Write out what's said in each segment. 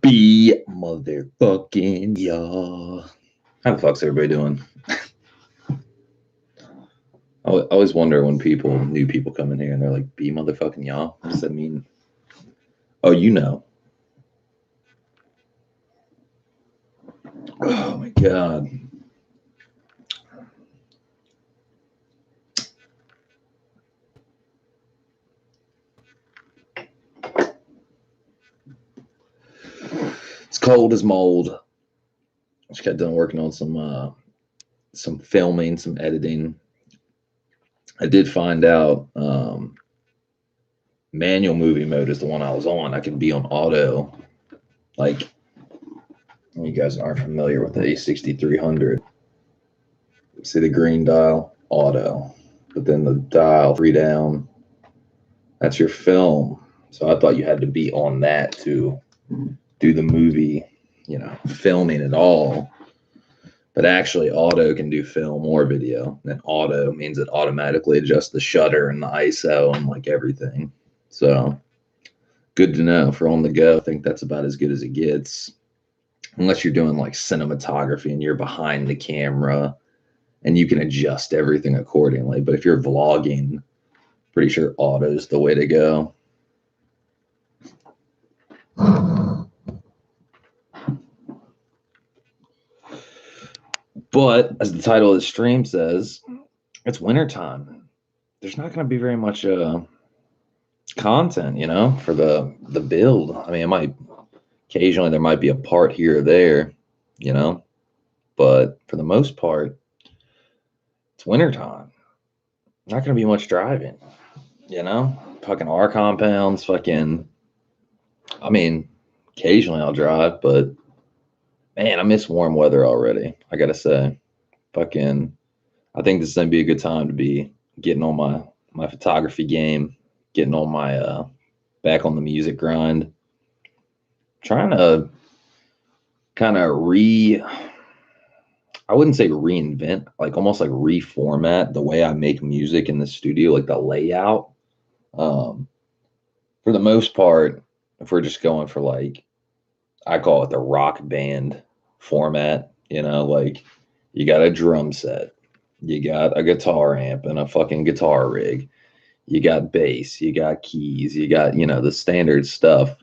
Be motherfucking y'all. How the fuck's everybody doing? I always wonder when new people come in here and they're like, be motherfucking y'all. What does that mean? Oh, you know. Oh my God. It's cold as mold. Just got done working on some filming, some editing. I did find out manual movie mode is the one I was on. I can be on auto. Like, you guys aren't familiar with the A6300. See the green dial? Auto. But then the dial 3 down, that's your film. So I thought you had to be on that to do the movie, filming it all. But actually, auto can do film or video. And auto means it automatically adjusts the shutter and the ISO and like everything. So good to know for on the go. I think that's about as good as it gets. Unless you're doing like cinematography and you're behind the camera and you can adjust everything accordingly. But if you're vlogging, pretty sure auto's the way to go. But as the title of the stream says, it's wintertime. There's not going to be very much content, for the build. I mean, it might occasionally there might be a part here or there, but for the most part, it's wintertime. Not going to be much driving, fucking our compounds, I mean, occasionally I'll drive, but man, I miss warm weather already. I gotta say, I think this is gonna be a good time to be getting on my photography game, getting on my back on the music grind, trying to kind of I wouldn't say reinvent, like almost like reformat the way I make music in the studio, like the layout. For the most part, if we're just going for like, I call it the rock band format, like you got a drum set, you got a guitar amp and a fucking guitar rig, you got bass, you got keys, you got, the standard stuff.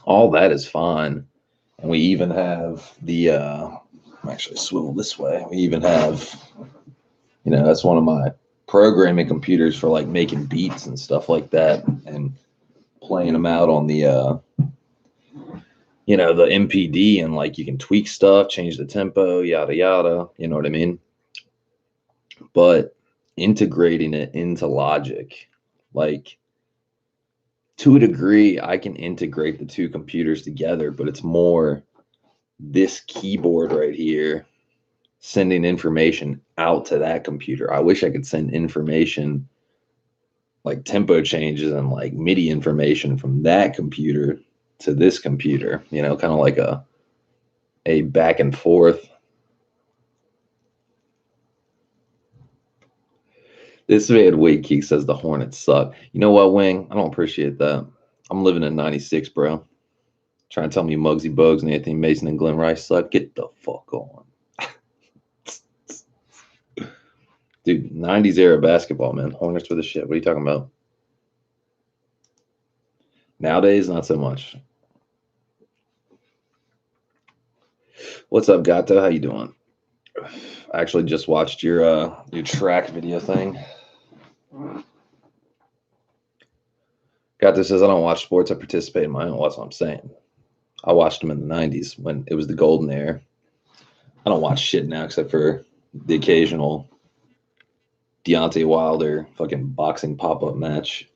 All that is fine. And we even have I'm actually swivel this way. We even have, that's one of my programming computers for like making beats and stuff like that and playing them out on the the MPD, and like you can tweak stuff, change the tempo, yada yada, you know what I mean? But integrating it into Logic, like to a degree, I can integrate the two computers together, but it's more this keyboard right here sending information out to that computer. I wish I could send information like tempo changes and like MIDI information from that computer to this computer, kind of like a back and forth. This man Wade Keek says the Hornets suck. You know what, Wing? I don't appreciate that. I'm living in 96, bro. Trying to tell me Muggsy Bogues and Anthony Mason and Glenn Rice suck? Get the fuck on. Dude, 90s era basketball, man. Hornets were the shit. What are you talking about? Nowadays, not so much. What's up, Gato? How you doing? I actually just watched your track video thing. Gato says, I don't watch sports. I participate in my own. That's what I'm saying. I watched them in the 90s when it was the golden era. I don't watch shit now except for the occasional Deontay Wilder fucking boxing pop-up match.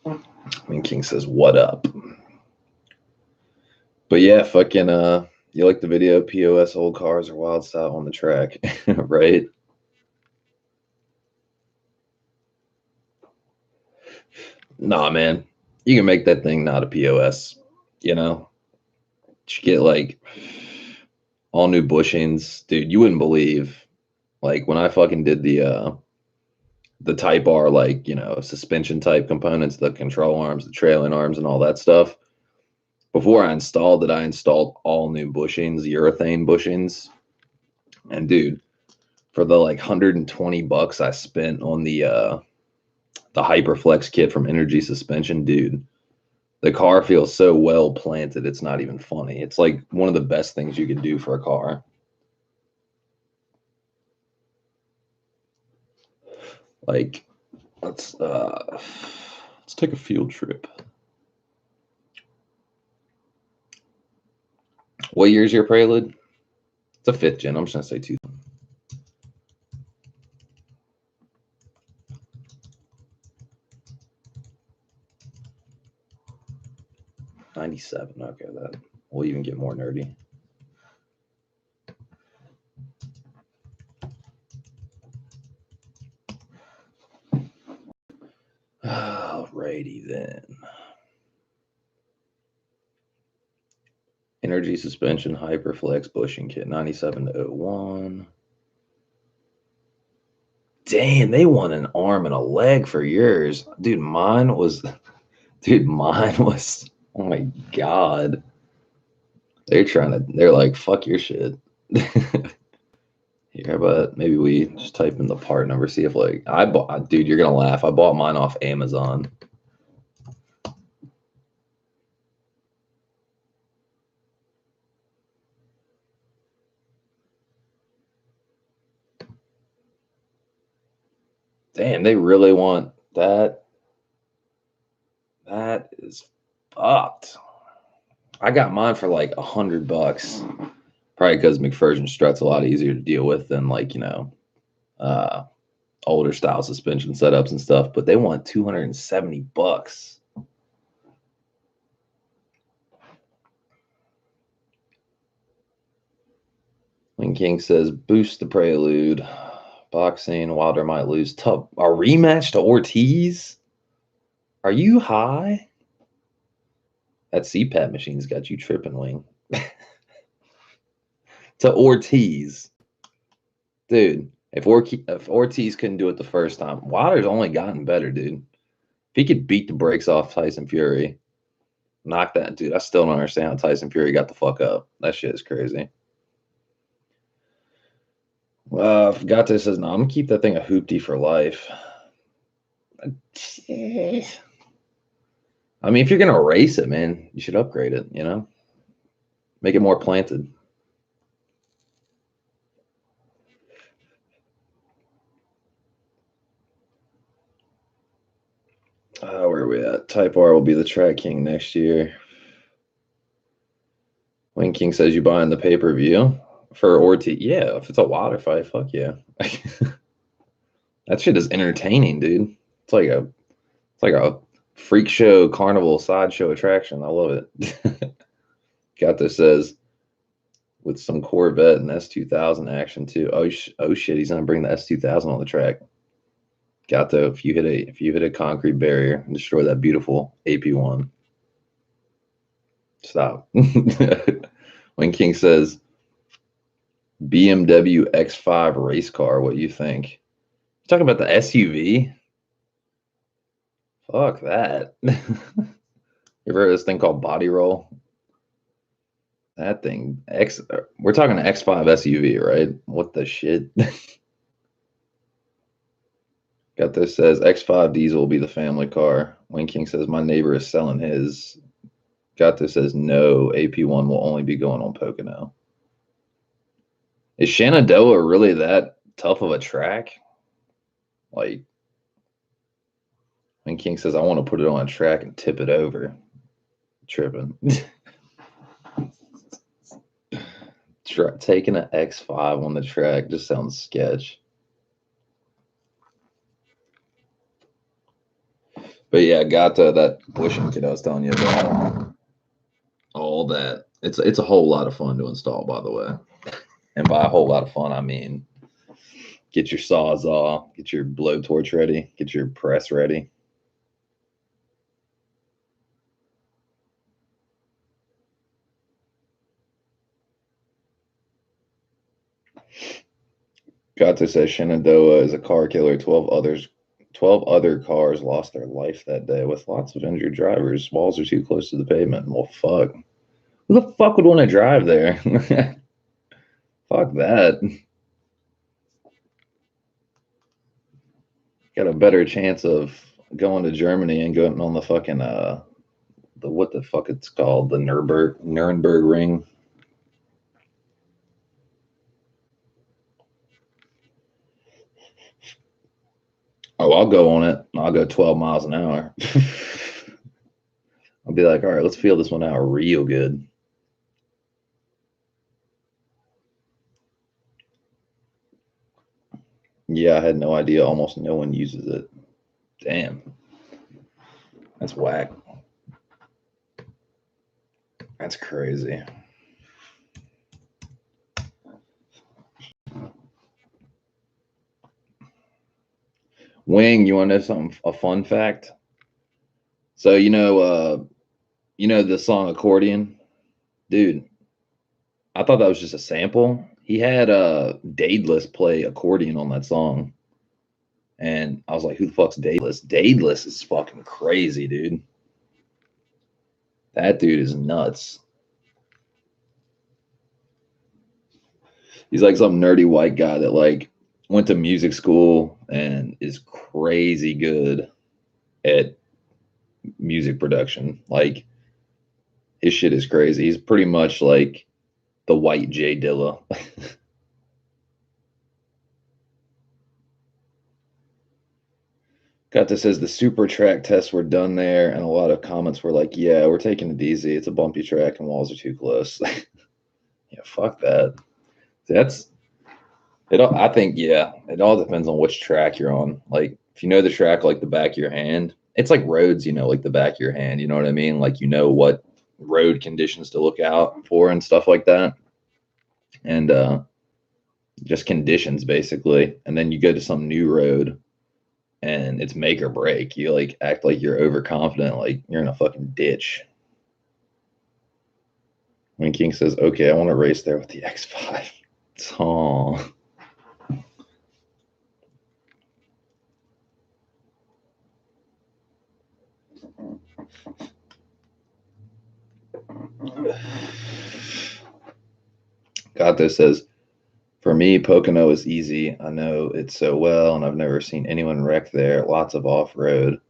I mean, King says, what up? But yeah, fucking, you like the video? POS old cars are wild style on the track, right? Nah, man. You can make that thing not a POS, You get like all new bushings. Dude, you wouldn't believe. Like when I fucking did the The Type R, like, suspension type components, the control arms, the trailing arms, and all that stuff. Before I installed it, I installed all new bushings, urethane bushings. And dude, for the like $120 I spent on the Hyperflex kit from Energy Suspension, dude, the car feels so well planted, it's not even funny. It's like one of the best things you can do for a car. Like, let's take a field trip. What year is your Prelude? It's a 5th gen. I'm just gonna say 2. 97. Okay, that will even get more nerdy. Alrighty then. Energy Suspension Hyperflex bushing kit 97-01. Damn, they want an arm and a leg for yours. Dude, mine was oh my God. They're like, fuck your shit. Here, but maybe we just type in the part number, see if like I bought, dude, you're gonna laugh. I bought mine off Amazon. Damn, they really want that. That is fucked. I got mine for like $100. Probably because McPherson strut's a lot easier to deal with than like, older style suspension setups and stuff, but they want $270. When King says boost the Prelude. Boxing, Wilder might lose. Tough. A rematch to Ortiz? Are you high? That CPAP machine's got you tripping, Wing. To Ortiz. Dude, if Ortiz couldn't do it the first time, Wilder's only gotten better, dude. If he could beat the brakes off Tyson Fury, knock that, dude. I still don't understand how Tyson Fury got the fuck up. That shit is crazy. Gato says, no, I'm gonna keep that thing a hoopty for life. I mean, if you're gonna race it, man, you should upgrade it, Make it more planted. Where are we at? Type R will be the track king next year. Wayne King says you buying the pay-per-view for Ortiz. Yeah, if it's a Wilder fight, fuck yeah. That shit is entertaining, dude. It's like a freak show, carnival, sideshow attraction. I love it. Gato says with some Corvette and S2000 action too. Oh shit, he's gonna bring the S2000 on the track. Gato, if you hit a concrete barrier and destroy that beautiful AP1. Stop. When King says BMW X5 race car, what do you think? You talking about the SUV? Fuck that. You ever heard of this thing called body roll? That thing, we're talking an X5 SUV, right? What the shit? Got this says X5 diesel will be the family car. Wayne King says my neighbor is selling his. Got this says no, AP1 will only be going on Pocono. Is Shenandoah really that tough of a track? Like, Wayne King says I want to put it on a track and tip it over. Tripping. Taking an X5 on the track just sounds sketch. But yeah, got that bushing kit I was telling you about. All that. It's a whole lot of fun to install, by the way. And by a whole lot of fun, I mean get your Sawzall, get your blowtorch ready, get your press ready. Gato says Shenandoah is a car killer. 12 others 12 other cars lost their life that day with lots of injured drivers. Walls are too close to the pavement. Well, fuck. Who the fuck would want to drive there? Fuck that. Got a better chance of going to Germany and going on the fucking the what the fuck it's called, the Nuremberg ring. Oh, I'll go on it. I'll go 12 miles an hour. I'll be like, all right, let's feel this one out real good. Yeah, I had no idea. Almost no one uses it. Damn. That's whack. That's crazy. Wing, you want to know something? A fun fact. So you know the song "Accordion," dude. I thought that was just a sample. He had Daedalus play accordion on that song, and I was like, "Who the fuck's Daedalus?" Daedalus is fucking crazy, dude. That dude is nuts. He's like some nerdy white guy that like went to music school and is crazy good at music production. Like his shit is crazy. He's pretty much like the white Jay Dilla. Got this as the super track tests were done there, and a lot of comments were like, "Yeah, we're taking it easy. It's a bumpy track, and walls are too close." Yeah, fuck that. That's it. I think yeah, it all depends on which track you're on. Like if you know the track like the back of your hand, it's like roads. You know, like the back of your hand. You know what I mean? Like you know what road conditions to look out for and stuff like that, and just conditions basically. And then you go to some new road and it's make or break. You like act like you're overconfident, like you're in a fucking ditch. When King says, "Okay, I want to race there with the X5." Oh, Gato says, "For me, Pocono is easy. I know it so well, and I've never seen anyone wreck there. Lots of off road,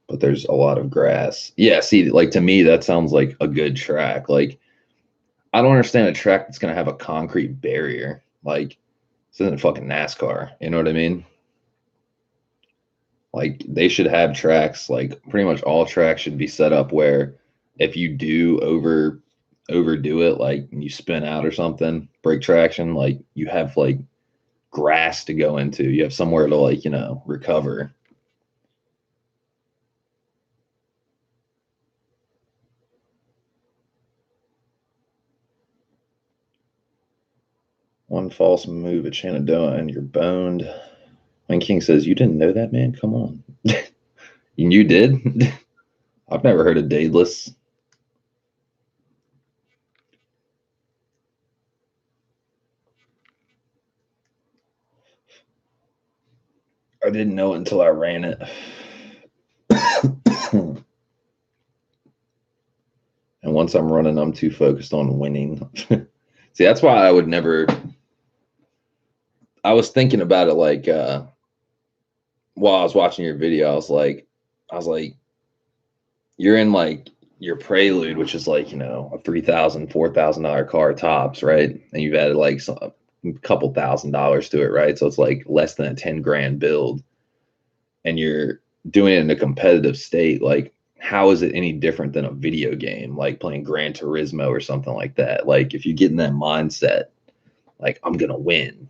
but there's a lot of grass." Yeah, see, like to me, that sounds like a good track. Like I don't understand a track that's gonna have a concrete barrier. Like this isn't fucking NASCAR. You know what I mean? Like they should have tracks, like pretty much all tracks should be set up where if you do overdo it, like you spin out or something, break traction, like you have like grass to go into. You have somewhere to like, recover. One false move at Shenandoah and you're boned. When King says, "You didn't know that, man? Come on." You did? I've never heard of Daedalus. I didn't know it until I ran it. And once I'm running, I'm too focused on winning. See, that's why I would never. I was thinking about it like while I was watching your video. I was like, you're in like your Prelude, which is like a $3,000, $4,000 car tops, right? And you've added like a couple $1,000s to it, right? So it's like less than a 10 grand build, and you're doing it in a competitive state. Like, how is it any different than a video game, like playing Gran Turismo or something like that? Like, if you get in that mindset, like I'm gonna win,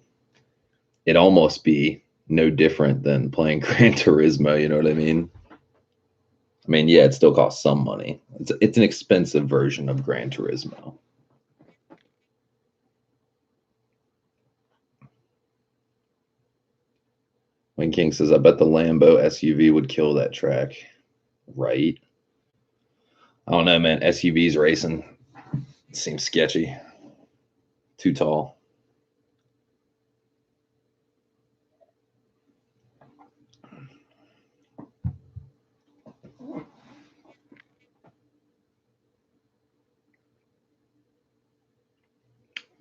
it almost be no different than playing Gran Turismo. You know what I mean? I mean, yeah, it still costs some money. It's an expensive version of Gran Turismo. When King says, "I bet the Lambo SUV would kill that track." Right? I don't know, man. SUVs racing seems sketchy. Too tall.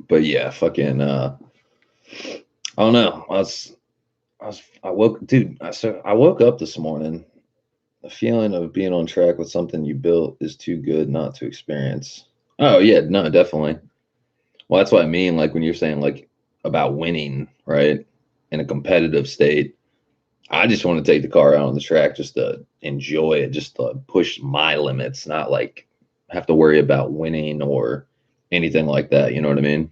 But yeah, fucking I don't know. I woke, dude. I woke up this morning. The feeling of being on track with something you built is too good not to experience. Oh yeah, no, definitely. Well, that's what I mean. Like when you're saying like about winning, right? In a competitive state, I just want to take the car out on the track just to enjoy it, just to push my limits, not like have to worry about winning or anything like that. You know what I mean?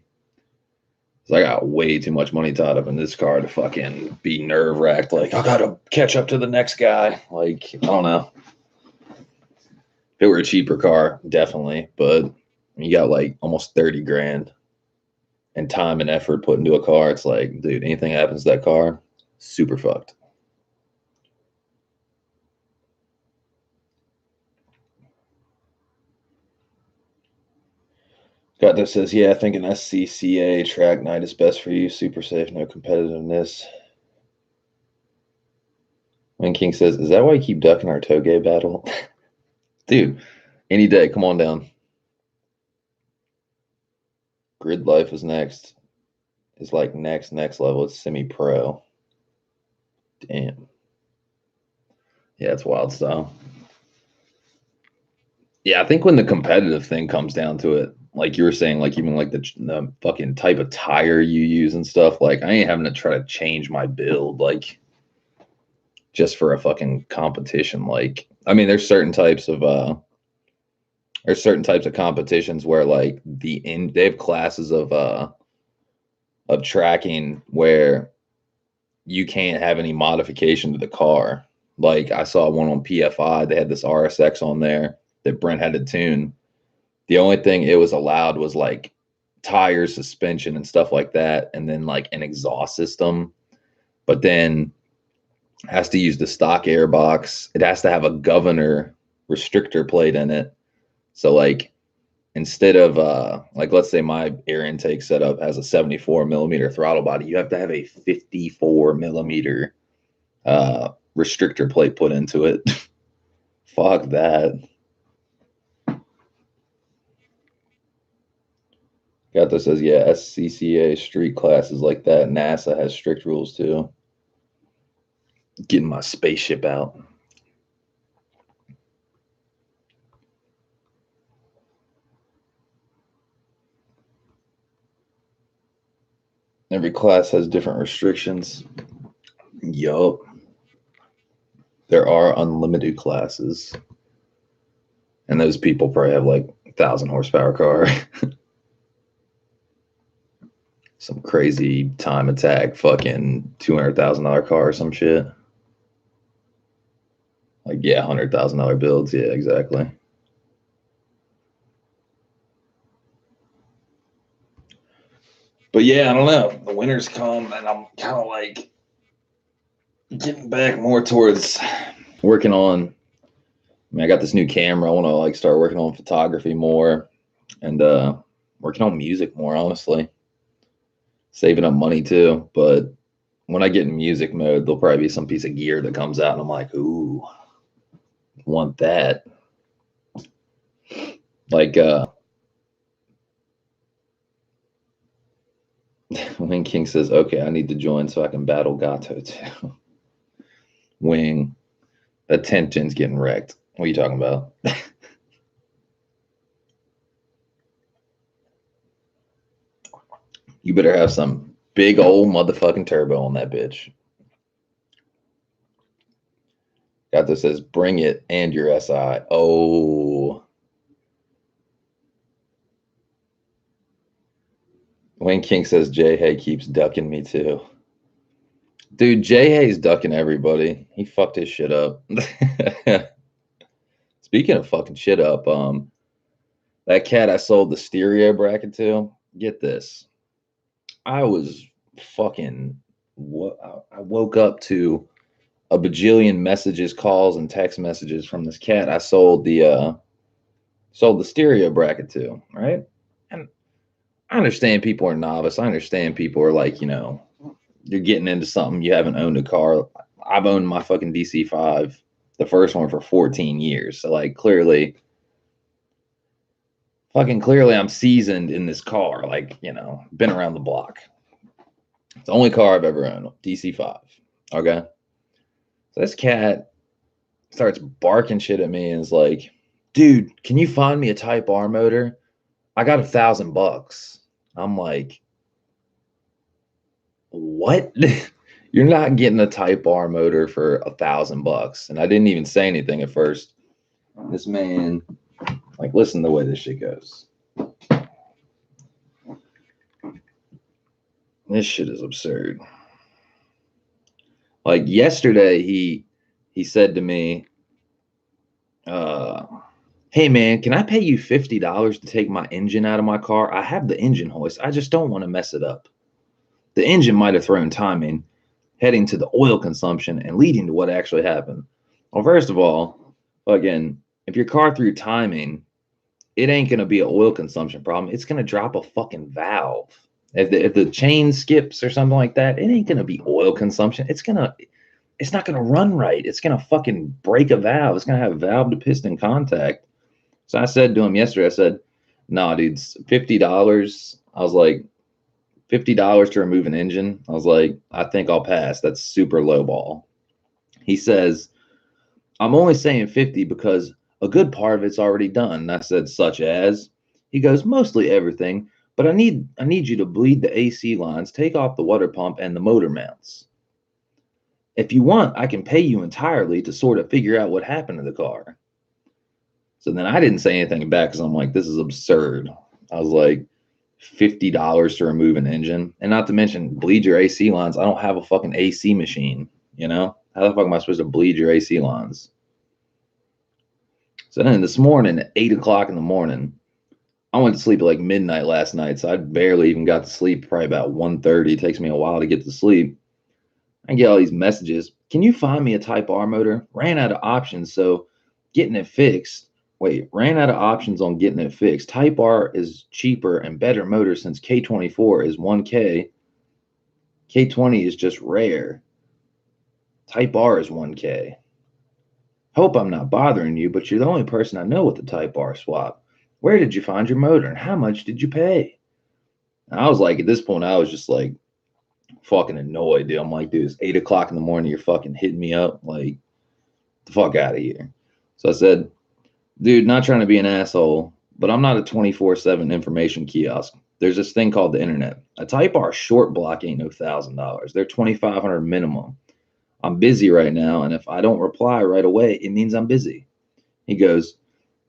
'Cause I got way too much money tied up in this car to fucking be nerve wracked. Like, I gotta catch up to the next guy. Like, I don't know. If it were a cheaper car, definitely. But you got like almost 30 grand and time and effort put into a car. It's like, dude, anything happens to that car, super fucked. Got this says, yeah, I think an SCCA track night is best for you. Super safe, no competitiveness. When King says, is that why you keep ducking our Toge battle? Dude, any day, come on down. Grid Life is next. It's like next level. It's semi-pro. Damn. Yeah, it's wild style. Yeah, I think when the competitive thing comes down to it, like you were saying, like even like the fucking type of tire you use and stuff, like I ain't having to try to change my build, like just for a fucking competition. Like, I mean, there's certain types of competitions where like they have classes of tracking where you can't have any modification to the car. Like I saw one on PFI, they had this RSX on there that Brent had to tune. The only thing it was allowed was like tires, suspension, and stuff like that, and then like an exhaust system. But then has to use the stock airbox. It has to have a governor restrictor plate in it. So like instead of like let's say my air intake setup has a 74 millimeter throttle body, you have to have a 54 millimeter restrictor plate put into it. Fuck that. Gato says, yeah, SCCA street classes like that. NASA has strict rules too. Getting my spaceship out. Every class has different restrictions. Yup. There are unlimited classes. And those people probably have like 1,000 horsepower car. Some crazy time attack fucking $200,000 car or some shit. Like, yeah, $100,000 builds. Yeah, exactly. But yeah, I don't know. The winter's come and I'm kind of like getting back more towards working on. I mean, I got this new camera. I want to like start working on photography more and working on music more, honestly. Saving up money too. But when I get in music mode, there'll probably be some piece of gear that comes out and I'm like, ooh, want that. Like Wing King says, okay, I need to join so I can battle Gato too. Wing, that tension's getting wrecked. What are you talking about? You better have some big old motherfucking turbo on that bitch. Gato says, bring it and your SI. Oh. Wayne King says, Jay Hay keeps ducking me too. Dude, Jay Hay's ducking everybody. He fucked his shit up. Speaking of fucking shit up, that cat I sold the stereo bracket to, get this. I was fucking I woke up to a bajillion messages, calls, and text messages from this cat I sold the stereo bracket to, right? And I understand people are novice. I understand people are like, you're getting into something, you haven't owned a car. I've owned my fucking DC5, the first one, for 14 years. So like clearly Fucking clearly I'm seasoned in this car. Like, been around the block. It's the only car I've ever owned, DC-5. Okay. So this cat starts barking shit at me and is like, dude, can you find me a Type R motor? I got $1,000. I'm like, what? You're not getting a Type R motor for $1,000. And I didn't even say anything at first. This man, like, listen to the way this shit goes. This shit is absurd. Like yesterday, he said to me, hey man, can I pay you $50 to take my engine out of my car? I have the engine hoist. I just don't want to mess it up. The engine might have thrown timing, heading to the oil consumption and leading to what actually happened. Well, first of all, again, if your car threw timing, it ain't going to be an oil consumption problem. It's going to drop a fucking valve. If the chain skips or something like that, it ain't going to be oil consumption. It's not going to run right. It's going to fucking break a valve. It's going to have valve to piston contact. So I said to him yesterday, I said, nah, dude, it's $50. I was like, $50 to remove an engine. I was like, I think I'll pass. That's super low ball. He says, I'm only saying 50 because a good part of it's already done. And I said, such as? He goes, mostly everything, but I need you to bleed the AC lines, take off the water pump and the motor mounts. If you want, I can pay you entirely to sort of figure out what happened to the car. So then I didn't say anything back because I'm like, this is absurd. I was like, $50 to remove an engine. And not to mention, bleed your AC lines. I don't have a fucking AC machine, How the fuck am I supposed to bleed your AC lines? So then this morning at 8 o'clock in the morning, I went to sleep at like midnight last night. So I barely even got to sleep, probably about 1:30. It takes me a while to get to sleep. I get all these messages. Can you find me a Type R motor? Ran out of options, so getting it fixed. Wait, ran out of options on getting it fixed. Type R is cheaper and better motor since K24 is 1K. K20 is just rare. Type R is 1K. Hope I'm not bothering you, but you're the only person I know with the Type R swap. Where did you find your motor and how much did you pay? And I was like, at this point, I was just like fucking annoyed, dude. I'm like, dude, it's 8 o'clock in the morning. You're fucking hitting me up. Like, the fuck out of here. So I said, dude, not trying to be an asshole, but I'm not a 24/7 information kiosk. There's this thing called the internet. A Type R short block ain't no $1,000. They're $2,500 minimum. I'm busy right now, and if I don't reply right away, it means I'm busy. He goes,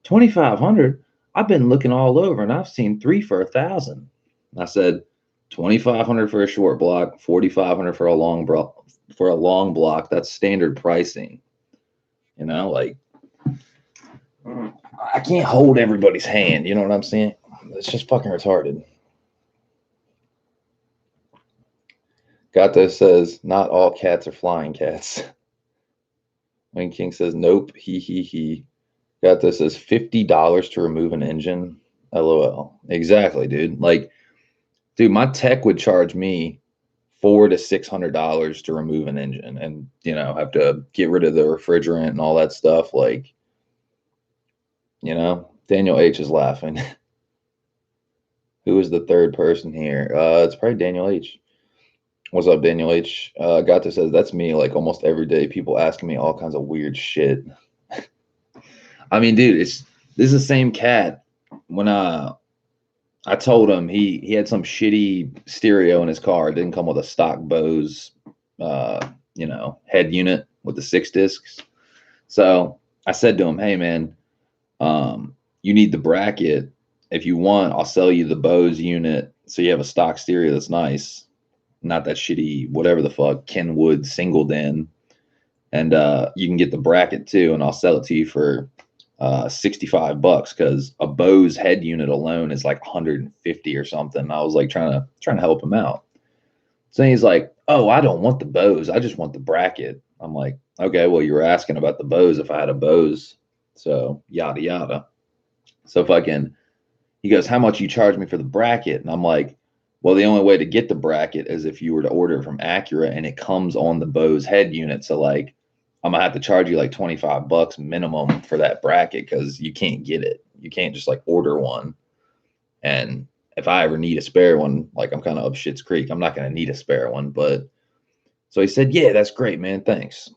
2,500? I've been looking all over, and I've seen 3 for 1,000. I said, 2,500 for a short block, 4,500 for a long block. That's standard pricing. Like, I can't hold everybody's hand. You know what I'm saying? It's just fucking retarded. Gato says, not all cats are flying cats. Wayne King says, nope. He. Gato says, $50 to remove an engine. LOL. Exactly, dude. Like, dude, my tech would charge me $400 to $600 to remove an engine and, have to get rid of the refrigerant and all that stuff. Like, Daniel H is laughing. Who is the third person here? It's probably Daniel H. What's up, Daniel H? Gato says, that's me. Like almost every day, people asking me all kinds of weird shit. I mean, dude, this is the same cat. When I told him he had some shitty stereo in his car. It didn't come with a stock Bose, head unit with the 6 discs. So I said to him, hey man, you need the bracket. If you want, I'll sell you the Bose unit so you have a stock stereo that's nice. Not that shitty, whatever the fuck, Kenwood single din. And you can get the bracket too, and I'll sell it to you for $65 because a Bose head unit alone is like 150 or something. I was like trying to help him out. So he's like, oh, I don't want the Bose. I just want the bracket. I'm like, okay, well, you were asking about the Bose if I had a Bose. So yada, yada. So he goes, how much you charge me for the bracket? And I'm like, well, the only way to get the bracket is if you were to order it from Acura and it comes on the Bose head unit. So like, I'm gonna have to charge you like $25 minimum for that bracket because you can't get it. You can't just like order one. And if I ever need a spare one, like I'm kind of up shit's creek, I'm not going to need a spare one. But so he said, yeah, that's great, man. Thanks.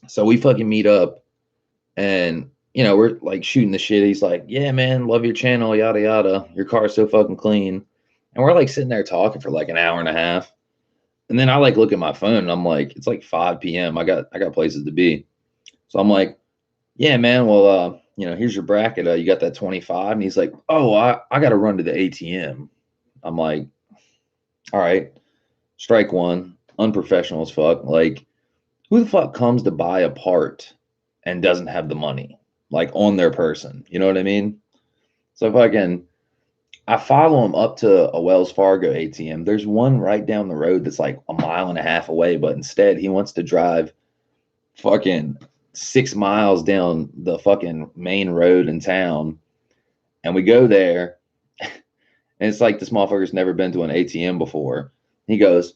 So we fucking meet up and, you know, we're like shooting the shit. He's like, yeah, man, love your channel, yada, yada. Your car's so fucking clean. And we're like sitting there talking for like an hour and a half. And then I like look at my phone and I'm like, it's like 5 p.m. I got places to be. So I'm like, yeah, man, well, you know, here's your bracket. You got that 25. And he's like, oh, I got to run to the ATM. I'm like, all right, strike one, unprofessional as fuck. Like, who the fuck comes to buy a part and doesn't have the money, like on their person? You know what I mean? So I follow him up to a Wells Fargo ATM. There's one right down the road that's like a mile and a half away, but instead he wants to drive fucking 6 miles down the fucking main road in town. And we go there, and it's like this motherfucker's never been to an ATM before. He goes,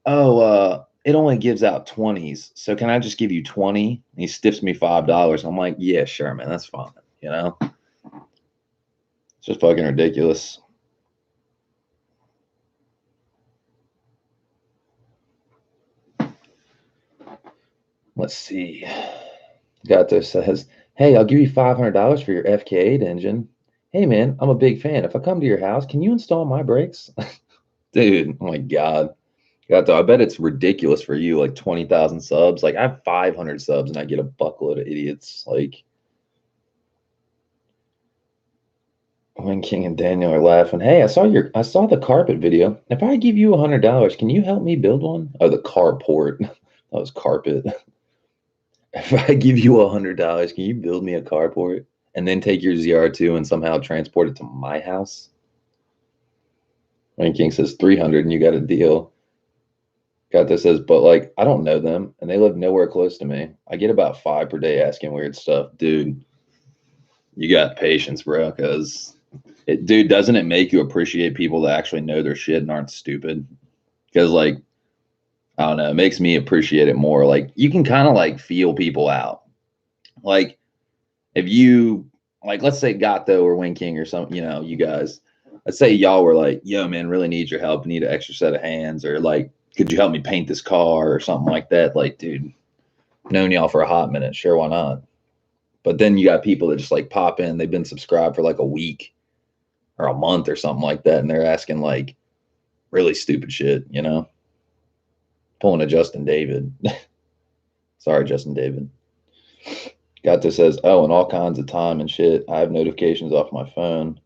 oh, it only gives out 20s. So can I just give you 20? And he stiffs me $5. I'm like, yeah, sure, man. That's fine. You know, it's just fucking ridiculous. Let's see. Gato says, hey, I'll give you $500 for your FK8 engine. Hey, man, I'm a big fan. If I come to your house, can you install my brakes? Dude, oh my God. Gato, I bet it's ridiculous for you, like 20,000 subs. Like, I have 500 subs and I get a buckload of idiots. Like, when King and Daniel are laughing, hey, I saw the carpet video. If I give you $100, can you help me build one? Oh, the carport. That was carpet. If I give you $100, can you build me a carport and then take your ZR2 and somehow transport it to my house? Rain King says 300 and you got a deal. Gato says, but like, I don't know them and they live nowhere close to me. I get about 5 per day asking weird stuff. Dude, you got patience, bro, because dude, doesn't it make you appreciate people that actually know their shit and aren't stupid? Because like, I don't know, it makes me appreciate it more. Like, you can kind of like feel people out. Like, if you, like, let's say Gato or Wing King or something, you know, you guys, let's say y'all were like, yo, man, really need your help, need an extra set of hands, or like, could you help me paint this car or something like that? Like, dude, known y'all for a hot minute, sure, why not? But then you got people that just like pop in, they've been subscribed for like a week or a month or something like that, and they're asking like really stupid shit, you know? Pulling a Justin David. Sorry, Justin David. Gato says, oh, and all kinds of time and shit. I have notifications off my phone.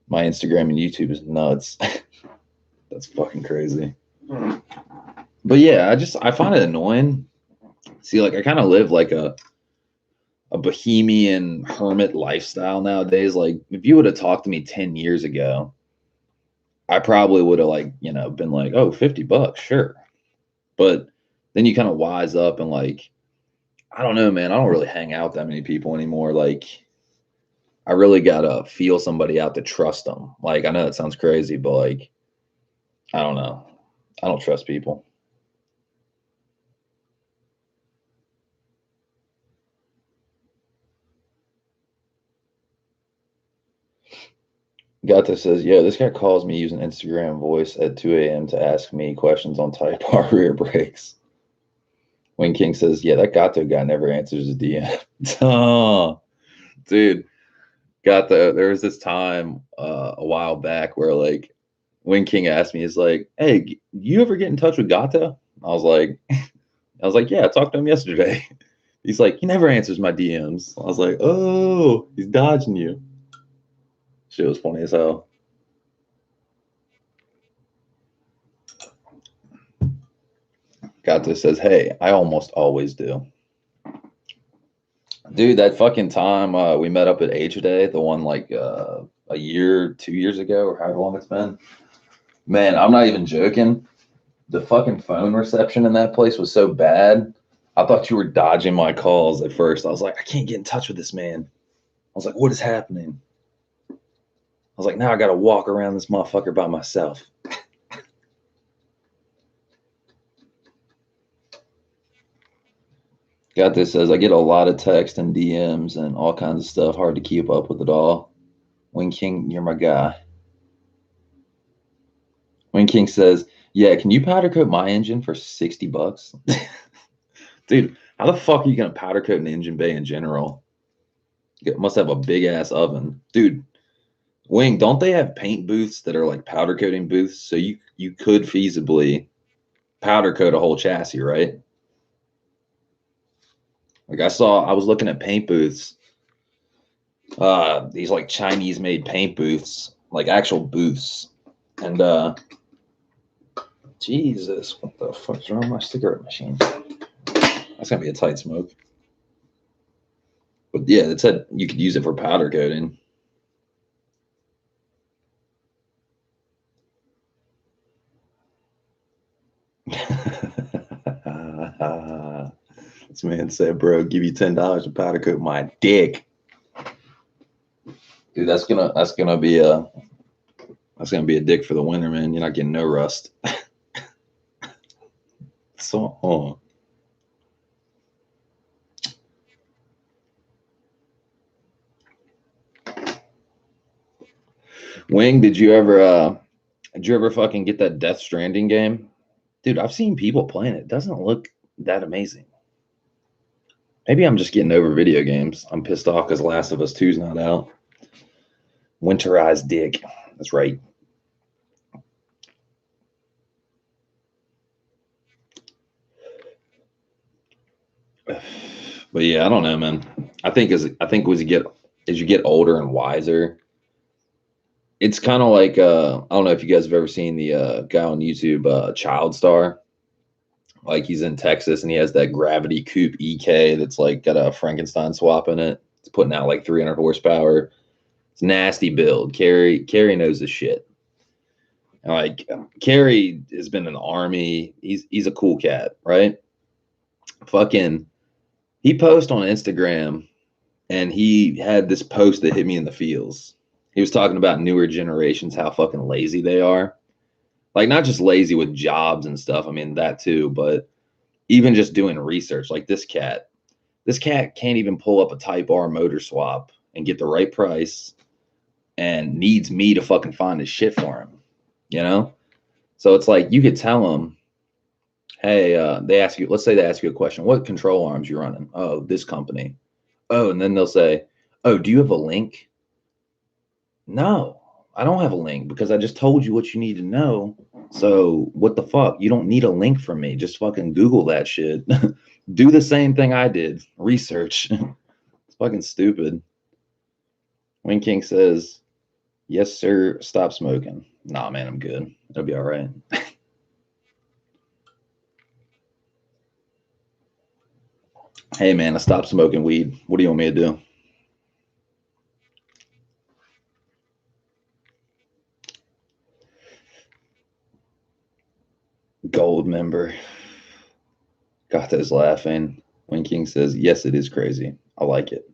My Instagram and YouTube is nuts. That's fucking crazy. But yeah, I find it annoying. See, like, I kind of live like a bohemian hermit lifestyle nowadays. Like, if you would have talked to me 10 years ago, I probably would have, like, you know, been like, oh, $50, sure. But then you kind of wise up and like, I don't know, man. I don't really hang out with that many people anymore. Like, I really gotta feel somebody out to trust them. Like, I know that sounds crazy, but like, I don't know. I don't trust people. Gata says, yeah, this guy calls me using Instagram voice at 2 a.m. to ask me questions on Type R rear brakes. Wing King says, yeah, that Gato guy never answers his DM. Oh, dude. There was this time a while back where like Wing King asked me, he's like, hey, you ever get in touch with Gato? I was like, yeah, I talked to him yesterday. He's like, he never answers my DMs. I was like, oh, he's dodging you. Shit was funny as hell. Gato says, hey, I almost always do. Dude, that fucking time we met up at Age Day, the one like a year, 2 years ago, or however long it's been. Man, I'm not even joking. The fucking phone reception in that place was so bad. I thought you were dodging my calls at first. I was like, I can't get in touch with this man. I was like, what is happening? I was like, now I got to walk around this motherfucker by myself. Got this says, I get a lot of text and DMs and all kinds of stuff. Hard to keep up with it all. Wing King, you're my guy. Wing King says, yeah, can you powder coat my engine for $60? Dude, how the fuck are you gonna powder coat an engine bay in general? It must have a big ass oven. Dude, Wing, don't they have paint booths that are like powder coating booths? So you could feasibly powder coat a whole chassis, right? Like I was looking at paint booths, these like Chinese made paint booths, like actual booths. And Jesus, what the fuck's wrong with my cigarette machine? That's gonna be a tight smoke. But yeah, it said you could use it for powder coating. This man said, bro, give you $10 to powder coat my dick. Dude, that's gonna be a dick for the winter, man. You're not getting no rust. So Wing, did you ever fucking get that Death Stranding game? Dude, I've seen people playing it. It doesn't look that amazing. Maybe I'm just getting over video games. I'm pissed off because Last of Us 2's not out. Winterized dick. That's right. But yeah, I don't know, man. I think as you get older and wiser, it's kind of like I don't know if you guys have ever seen the guy on YouTube, Child Star. Like he's in Texas and he has that Gravity Coupe EK that's like got a Frankenstein swap in it. It's putting out like 300 horsepower. It's nasty build. Carrie knows his shit. Like Carrie has been in the army. He's a cool cat, right? Fucking he posts on Instagram and he had this post that hit me in the feels. He was talking about newer generations, how fucking lazy they are. Like not just lazy with jobs and stuff. I mean that too, but even just doing research. Like this cat can't even pull up a Type R motor swap and get the right price and needs me to fucking find his shit for him, you know? So it's like you could tell him, hey, let's say they ask you a question, what control arms you running? Oh, this company. Oh, and then they'll say, oh, do you have a link? No, I don't have a link because I just told you what you need to know. So what the fuck? You don't need a link from me. Just fucking Google that shit. Do the same thing I did. Research. It's fucking stupid. Wing King says, yes, sir. Stop smoking. Nah, man, I'm good. It'll be all right. Hey, man, I stopped smoking weed. What do you want me to do? Gold member. Got those laughing. Wing King says, yes, it is crazy. I like it.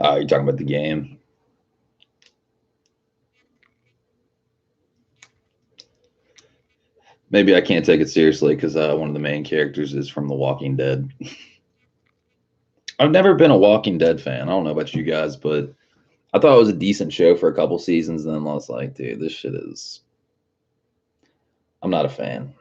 Oh, you're talking about the game. Maybe I can't take it seriously because one of the main characters is from The Walking Dead. I've never been a Walking Dead fan. I don't know about you guys, but I thought it was a decent show for a couple seasons. And then I was like, dude, this shit is. I'm not a fan.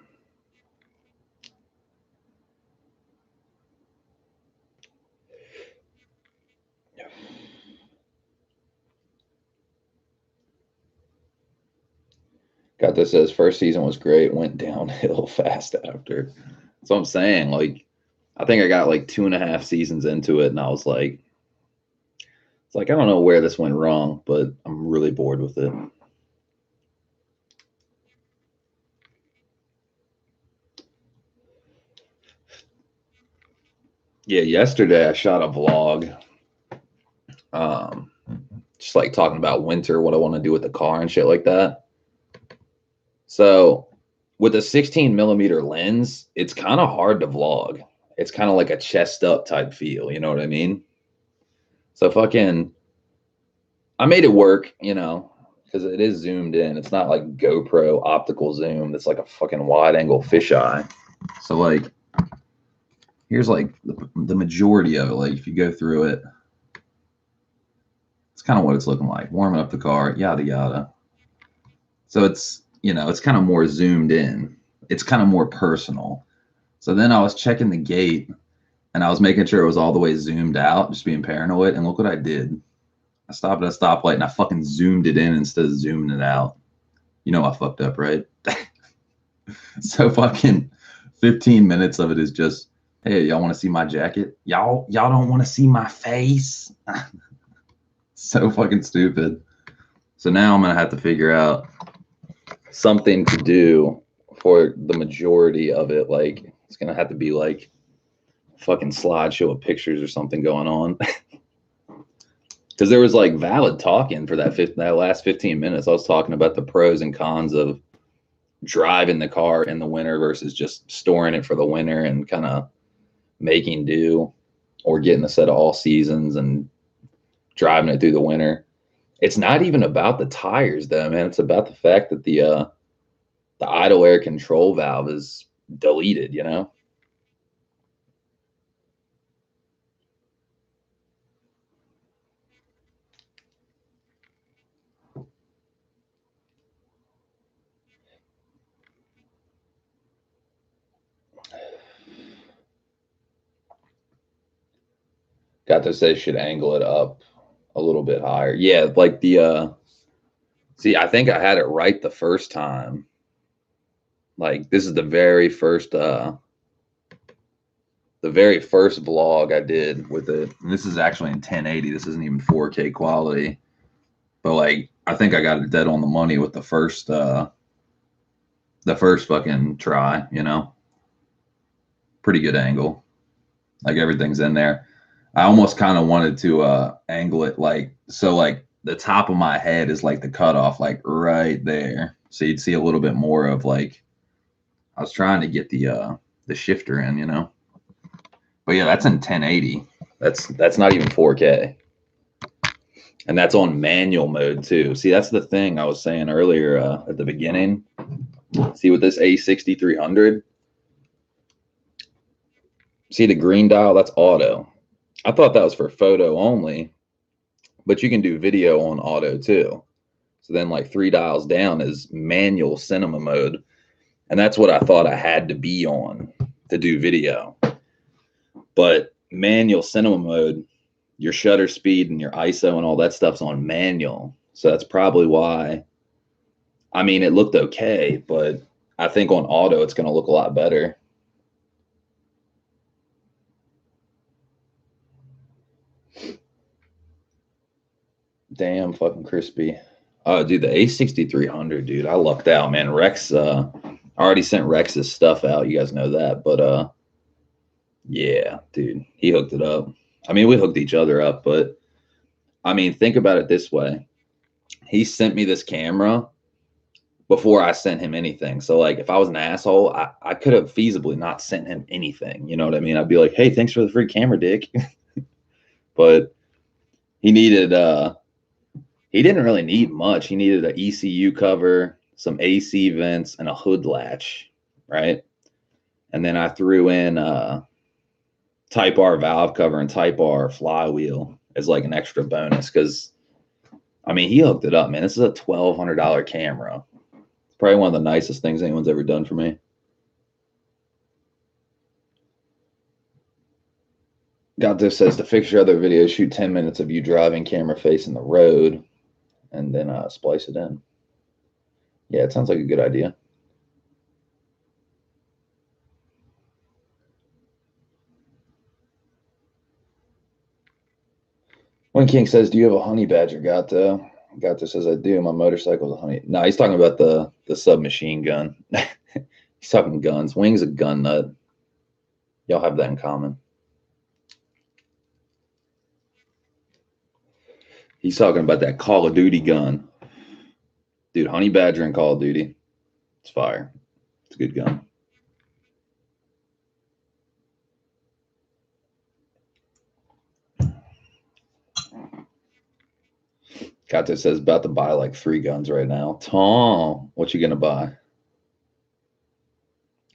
Got this says first season was great, went downhill fast after. That's what I'm saying. Like, I think I got like 2.5 seasons into it, and I was like, it's like I don't know where this went wrong, but I'm really bored with it. Yeah, yesterday I shot a vlog, um, just like talking about winter, what I want to do with the car and shit like that. So with a 16 millimeter lens, it's kind of hard to vlog. It's kind of like a chest up type feel, you know what I mean? So fucking, I made it work, because it is zoomed in. It's not like GoPro optical zoom. It's like a fucking wide angle fisheye. So like, here's like the majority of it. Like if you go through it, kind of what it's looking like. Warming up the car, yada yada. So it's, you know, it's kind of more zoomed in. It's kind of more personal. So then I was checking the gate and I was making sure it was all the way zoomed out, just being paranoid. And look what I did. I stopped at a stoplight and I fucking zoomed it in instead of zooming it out. You know I fucked up, right? So fucking 15 minutes of it is just, hey, y'all want to see my jacket? Y'all don't want to see my face? So fucking stupid. So now I'm gonna have to figure out something to do for the majority of it. Like it's gonna have to be like a fucking slideshow of pictures or something going on. Because there was like valid talking for that last 15 minutes. I was talking about the pros and cons of driving the car in the winter versus just storing it for the winter and kind of making do, or getting a set of all seasons and driving it through the winter. It's not even about the tires though, man. It's about the fact that the idle air control valve is deleted, you know? Got to say should angle it up a little bit higher. Yeah, like the see, I think I had it right the first time. Like this is the very first vlog I did with it. And this is actually in 1080. This isn't even 4K quality. But like I think I got it dead on the money with the first fucking try, you know. Pretty good angle. Like everything's in there. I almost kind of wanted to angle it like so, like the top of my head is like the cutoff, like right there. So you'd see a little bit more of like I was trying to get the shifter in, you know. But yeah, that's in 1080. That's not even 4K. And that's on manual mode too. See, that's the thing I was saying earlier at the beginning. See with this A6300, see the green dial, that's auto. I thought that was for photo only, but you can do video on auto too. So then like 3 dials down is manual cinema mode. And that's what I thought I had to be on to do video. But manual cinema mode, your shutter speed and your ISO and all that stuff's on manual. So that's probably why. I mean, it looked okay, but I think on auto it's going to look a lot better. Damn fucking crispy. Oh, dude, the A6300, dude, I lucked out, man. Rex, I already sent Rex's stuff out. You guys know that, but yeah, dude, he hooked it up. I mean, we hooked each other up, but I mean, think about it this way. He sent me this camera before I sent him anything. So like if I was an asshole, I could have feasibly not sent him anything. You know what I mean? I'd be like, hey, thanks for the free camera, dick. But he needed he didn't really need much. He needed an ECU cover, some AC vents, and a hood latch, right? And then I threw in Type R valve cover and Type R flywheel as like an extra bonus because I mean he hooked it up, man. This is a $1,200 camera. It's probably one of the nicest things anyone's ever done for me. Got this says to fix your other videos, shoot 10 minutes of you driving camera facing the road and then splice it in. Yeah, it sounds like a good idea. One King says, do you have a honey badger? Gato says, I do. My motorcycle's a honey. No, he's talking about the submachine gun. He's talking guns. Wing's a gun nut. Y'all have that in common. He's talking about that Call of Duty gun. Dude, honey badger in Call of Duty. It's fire. It's a good gun. Gato says, about to buy like 3 guns right now. Tom, what you gonna buy?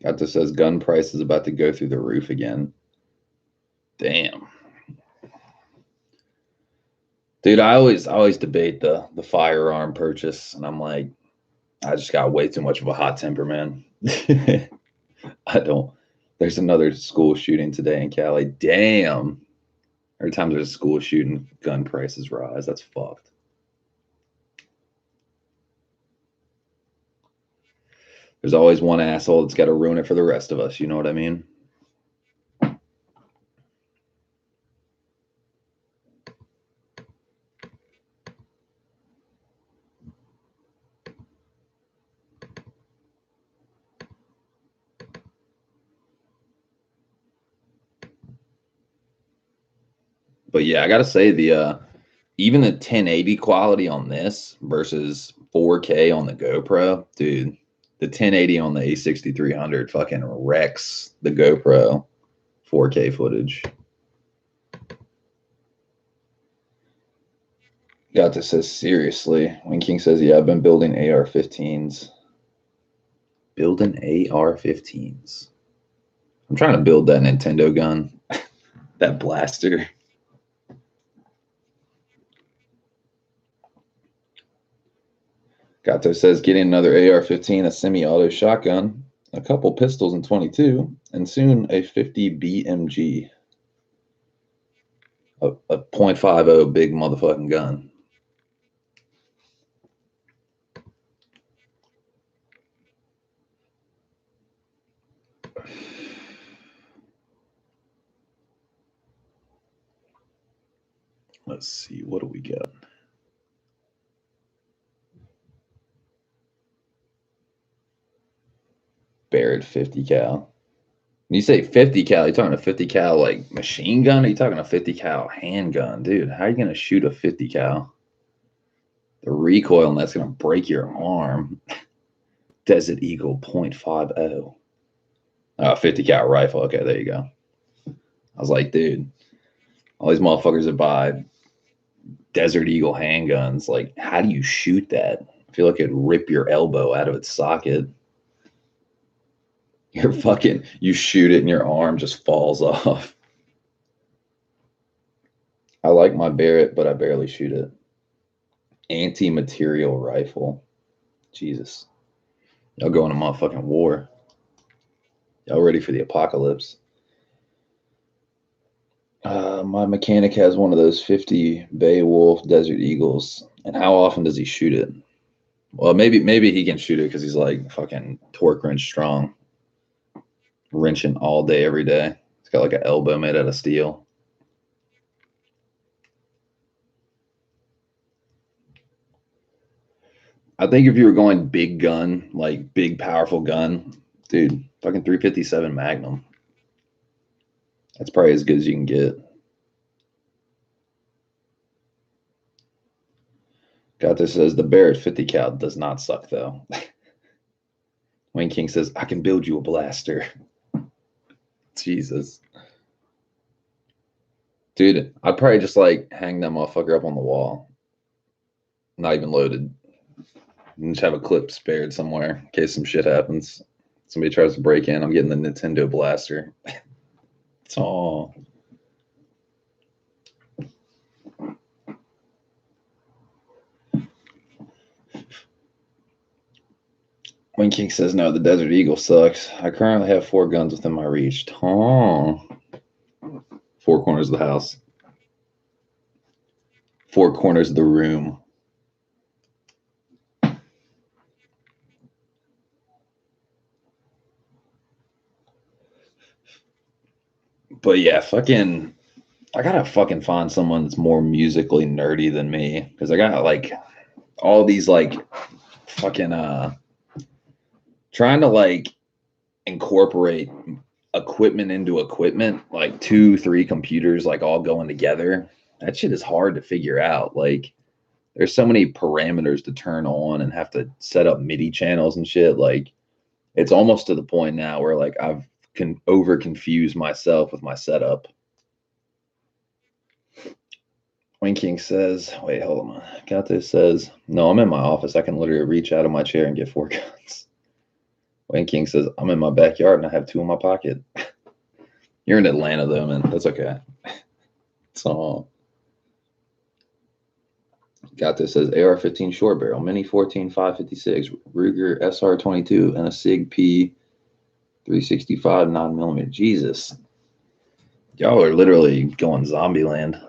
Gato says, gun price is about to go through the roof again. Damn. Dude, I always debate the firearm purchase, and I'm like, I just got way too much of a hot temper, man. I don't. There's another school shooting today in Cali. Damn. Every time there's a school shooting, gun prices rise. That's fucked. There's always one asshole that's got to ruin it for the rest of us. You know what I mean? But yeah, I gotta say the even the 1080 quality on this versus 4K on the GoPro, dude. The 1080 on the A6300 fucking wrecks the GoPro 4K footage. Got this says seriously. When King says, yeah, I've been building AR-15s. Building AR-15s. I'm trying to build that Nintendo gun, that blaster. Gato says getting another AR-15, a semi-auto shotgun, a couple pistols in 22, and soon a 50 BMG. A .50 big motherfucking gun. Let's see, what do we got? Barrett 50 cal. When you say 50 cal, you talking a 50 cal like machine gun? Or you talking a 50 cal handgun? Dude, how are you gonna shoot a 50 cal? The recoil on that's gonna break your arm. Desert Eagle .50. 50 cal rifle. Okay, there you go. I was like, dude, all these motherfuckers that buy Desert Eagle handguns, like, how do you shoot that? I feel like it'd rip your elbow out of its socket. You're fucking, you shoot it and your arm just falls off. I like my Barrett, but I barely shoot it. Anti-material rifle. Jesus. Y'all going to motherfucking war. Y'all ready for the apocalypse. My mechanic has one of those 50 Beowulf Desert Eagles. And how often does he shoot it? Well, maybe he can shoot it because he's like fucking torque wrench strong. Wrenching all day, every day. It's got like an elbow made out of steel. I think if you were going big gun, like big powerful gun, dude, fucking 357 Magnum. That's probably as good as you can get. Got this says the Barrett 50 cal does not suck though. Wayne King says I can build you a blaster. Jesus. Dude, I'd probably just like hang that motherfucker up on the wall. Not even loaded. And just have a clip spared somewhere in case some shit happens. Somebody tries to break in. I'm getting the Nintendo blaster. It's all. Wayne King says no, the Desert Eagle sucks. I currently have 4 guns within my reach. Oh. 4 corners of the house. 4 corners of the room. But yeah, fucking, I gotta fucking find someone that's more musically nerdy than me because I got like all these like fucking trying to like incorporate equipment into equipment, like 2 3 computers like all going together. That shit is hard to figure out. Like there's so many parameters to turn on and have to set up MIDI channels and shit. Like it's almost to the point now where like I've can over confuse myself with my setup. Wayne King says, wait, hold on. Got this says, no, I'm in my office. I can literally reach out of my chair and get 4 guns. Wayne King says, I'm in my backyard and I have 2 in my pocket. You're in Atlanta though, man. That's okay. So Got this as AR-15 short barrel, Mini 14 556, Ruger SR-22, and a SIG P365 9mm. Jesus. Y'all are literally going zombie land.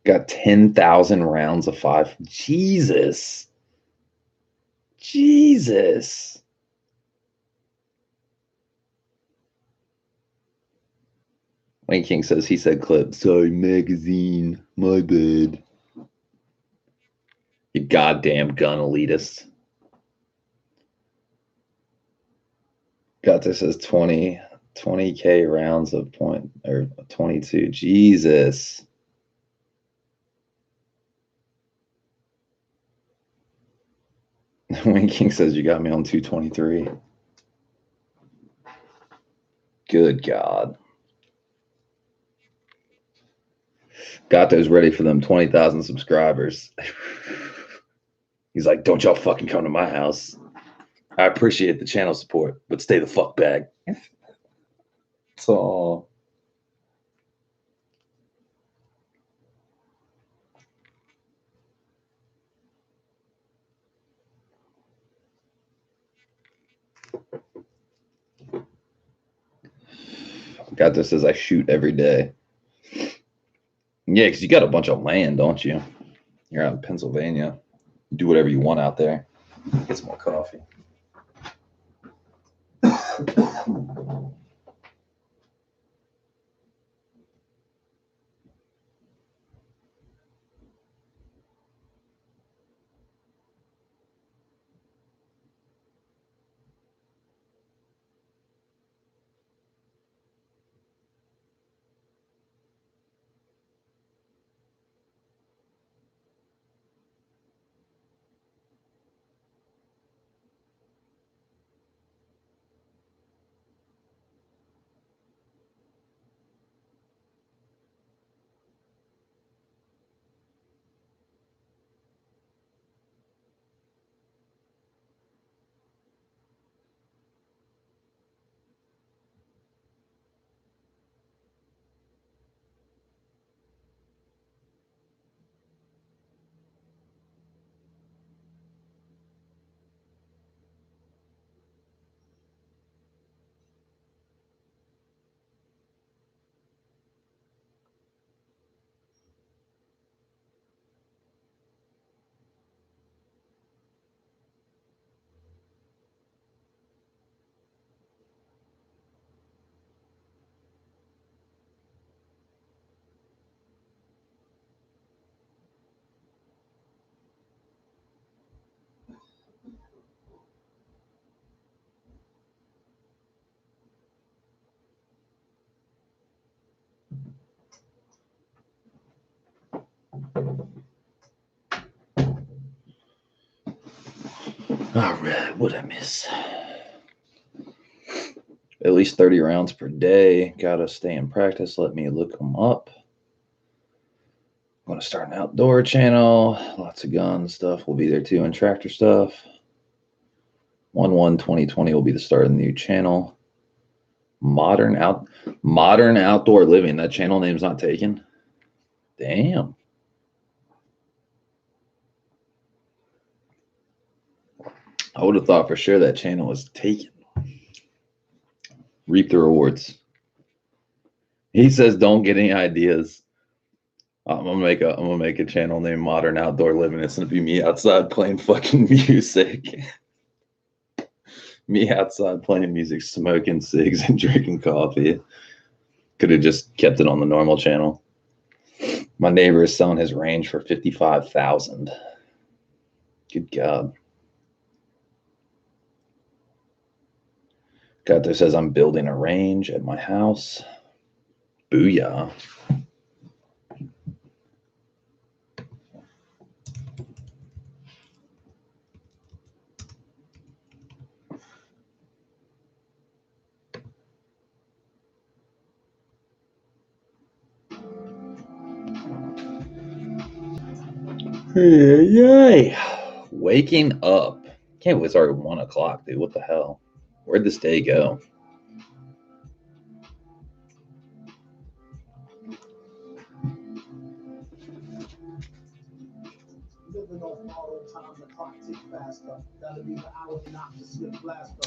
Got 10,000 rounds of 5. Jesus. Jesus. Wayne King says he said clip. Sorry, magazine. My bad. You goddamn gun elitist. Got this as 20K rounds of point or 22. Jesus. Wayne King says you got me on 223. Good God. Got those ready for them 20,000 subscribers. He's like, don't y'all fucking come to my house. I appreciate the channel support, but stay the fuck back. So got this as I shoot every day. Yeah, because you got a bunch of land, don't you? You're out in Pennsylvania. Do whatever you want out there. Get some more coffee. All right, what'd I miss? At least 30 rounds per day. Gotta stay in practice. Let me look them up. I'm gonna start an outdoor channel. Lots of gun stuff will be there too, and tractor stuff. 1/1/2020 will be the start of the new channel. Modern outdoor living. That channel name's not taken. Damn. I would have thought for sure that channel was taken. Reap the rewards. He says, "Don't get any ideas." I'm gonna make a channel named Modern Outdoor Living. It's gonna be me outside playing fucking music. Me outside playing music, smoking cigs, and drinking coffee. Could have just kept it on the normal channel. My neighbor is selling his range for $55,000. Good God. Got there says I'm building a range at my house. Booyah. Yay. Waking up. Can't believe it's already 1 o'clock, dude. What the hell? Where'd this day go?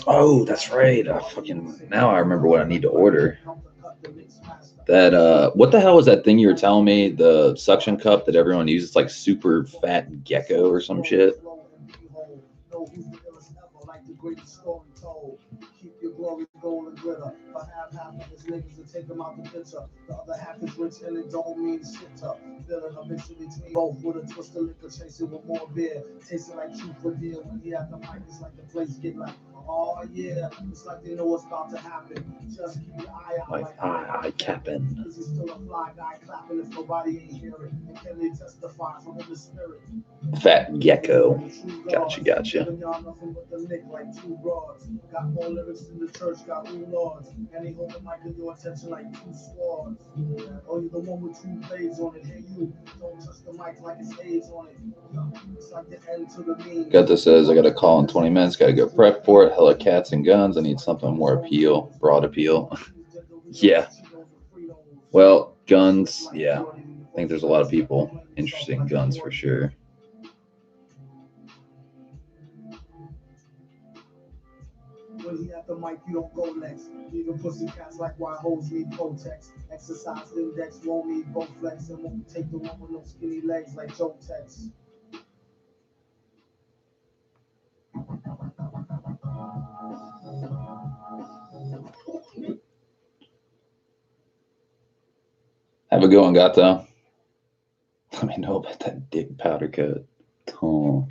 Oh, that's right. Now I remember what I need to order. That what the hell was that thing you were telling me? The suction cup that everyone uses, like super fat gecko or some shit. Keep your glory gold and glitter. But half of his niggas to take him out the picture. The other half is rich and it don't mean shit to building a mix between both with a twist of liquor, chasing with more beer. Tasting like truth for deal. When he at the mic, it's like the place get like, oh yeah. It's like they know what's about to happen. Just keep your eye out like eye capping. Cause he's still a fly guy clapping if nobody ain't hearing. And can they testify from the spirit? Fat gecko. Gotcha. Got more lyrics in the church, got new lords. And he hold the mic in your attention like 2 swords. Oh, you're the one with 2 blades on it. Hey, you don't touch the mic like it's AIDS on it. It's like the end to the mean. Got this says I got a call in 20 minutes, got to go prep for it. Hella cats and guns. I need something more broad appeal. Yeah. Well, guns, yeah. I think there's a lot of people interested in guns for sure. When he at the mic, you don't go next. Even pussy cats like why hoes need Protex. Exercise index won't need both flex and won't take the one with no skinny legs like Joe Tex. Have a good one, Gato. Let me know about that dick powder coat. Oh.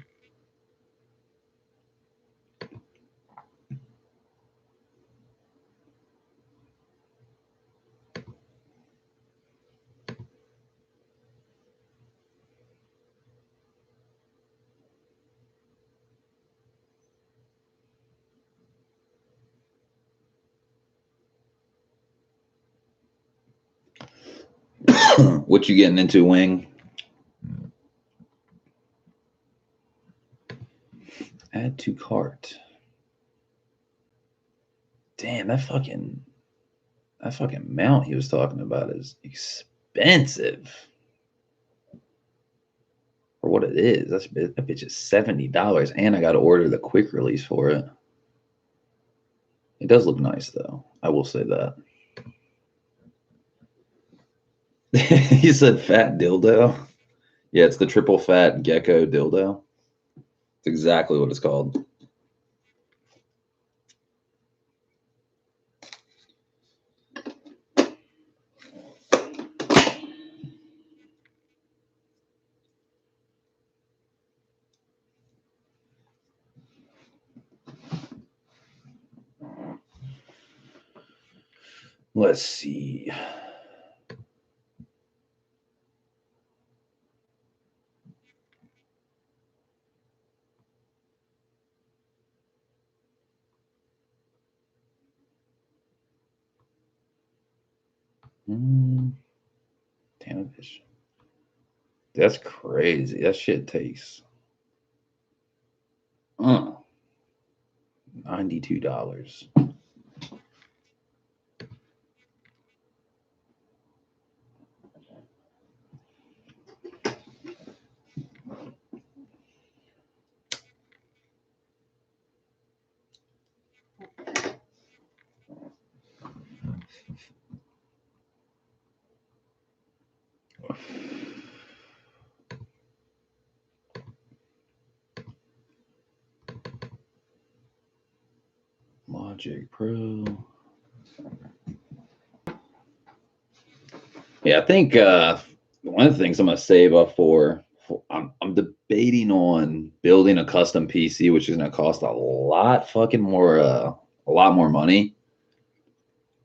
What you getting into, Wing? Add to cart. Damn, that fucking mount he was talking about is expensive for what it is. That bitch is $70, and I got to order the quick release for it. It does look nice, though. I will say that. He said fat dildo. Yeah, it's the triple fat gecko dildo. It's exactly what it's called. Let's see. Damn, bitch. That's crazy. That shit takes $92. Logic Pro. Yeah, I think one of the things I'm gonna save up for I'm debating on building a custom PC, which is gonna cost a lot more money.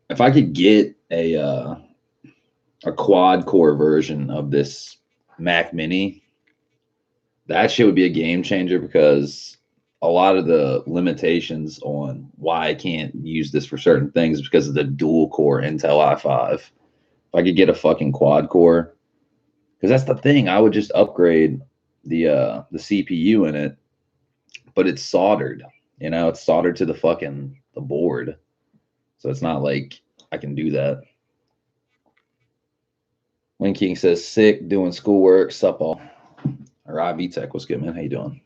If I could get a quad core version of this Mac Mini, that shit would be a game changer, because a lot of the limitations on why I can't use this for certain things is because of the dual core Intel i5. If I could get a fucking quad core, because that's the thing, I would just upgrade the CPU in it but it's soldered. You know, it's soldered to the board. So it's not like I can do that. Wayne King says, sick, doing schoolwork, sup all. Or IV Tech, what's good, man? How you doing?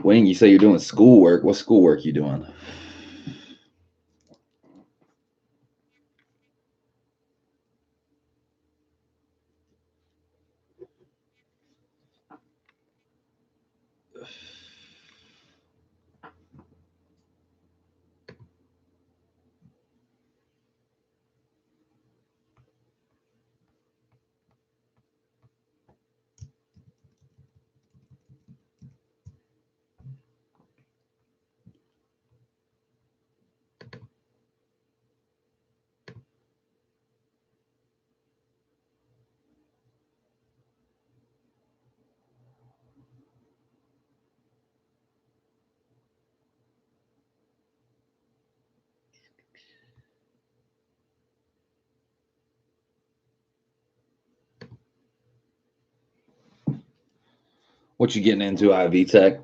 Wayne, you say you're doing schoolwork. What schoolwork you doing? What you getting into, IV Tech?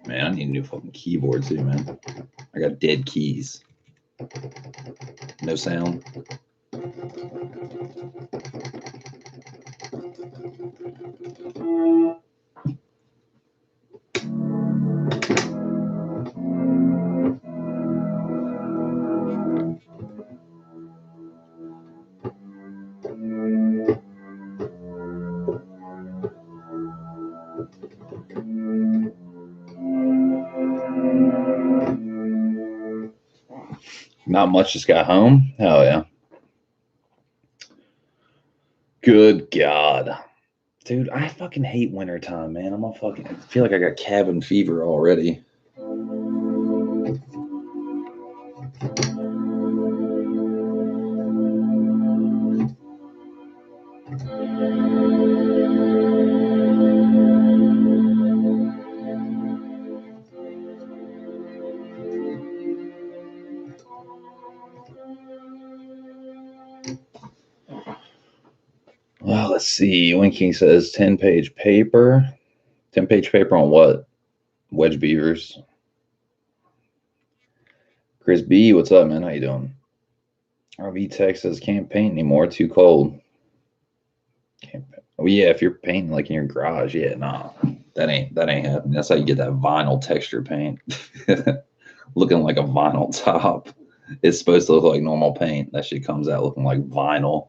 Man, I need a new fucking keyboard too, man. I got dead keys. No sound. Not much, just got home. Hell yeah. Good God. Dude, I fucking hate wintertime, man. I feel like I got cabin fever already. Well, let's see. Winking says 10-page paper. 10-page paper on what? Wedge beavers. Chris B, what's up, man? How you doing? RV Tech says can't paint anymore. Too cold. Can't paint. Oh yeah, if you're painting like in your garage, yeah, nah, that ain't happening. That's how you get that vinyl texture paint, looking like a vinyl top. It's supposed to look like normal paint. That shit comes out looking like vinyl.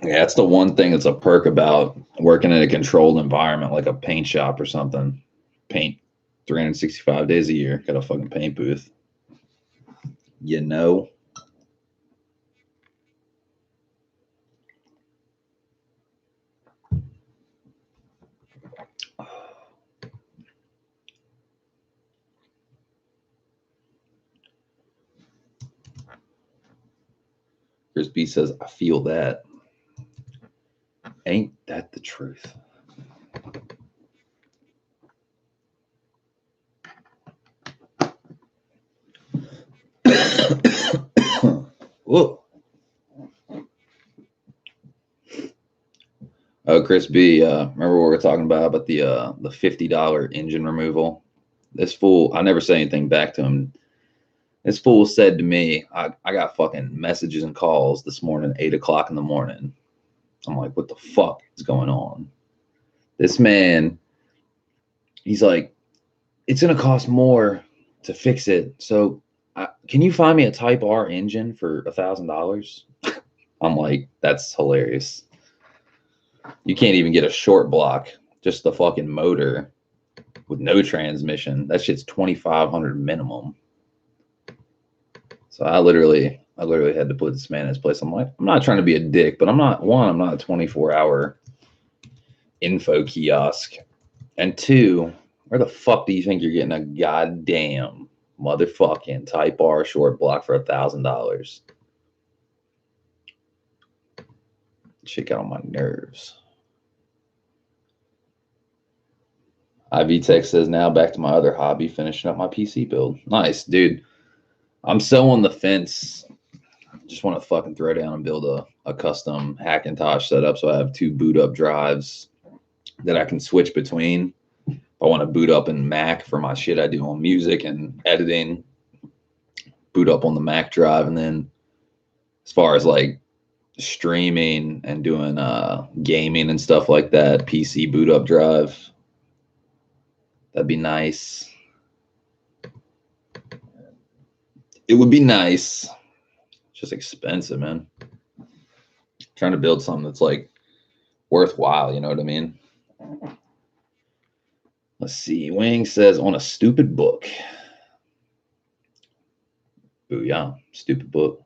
Yeah, that's the one thing that's a perk about working in a controlled environment like a paint shop or something. Paint 365 days a year. Got a fucking paint booth. You know? Chris B says, I feel that. Ain't that the truth? Whoa. Oh, Chris B, remember what we were talking about the $50 engine removal? This fool, I never said anything back to him. This fool said to me, I got fucking messages and calls this morning, 8 o'clock in the morning. I'm like, what the fuck is going on? This man, he's like, it's going to cost more to fix it. So can you find me a Type R engine for $1,000? I'm like, that's hilarious. You can't even get a short block, just the fucking motor with no transmission. That shit's $2,500 minimum. So I literally had to put this man in his place. I'm like, I'm not trying to be a dick, but I'm not a 24-hour info kiosk. And two, where the fuck do you think you're getting a goddamn motherfucking Type R short block for $1,000? Shit got on my nerves. IV Tech says, now back to my other hobby, finishing up my PC build. Nice, dude. I'm so on the fence. Just want to fucking throw down and build a custom Hackintosh setup so I have 2 boot up drives that I can switch between. If I want to boot up in Mac for my shit I do on music and editing, boot up on the Mac drive, and then as far as like streaming and doing gaming and stuff like that, PC boot up drive. That'd be nice. It would be nice. It's just expensive, man. Trying to build something that's like worthwhile, you know what I mean? Let's see. Wing says, on a stupid book. Booyah. Stupid book.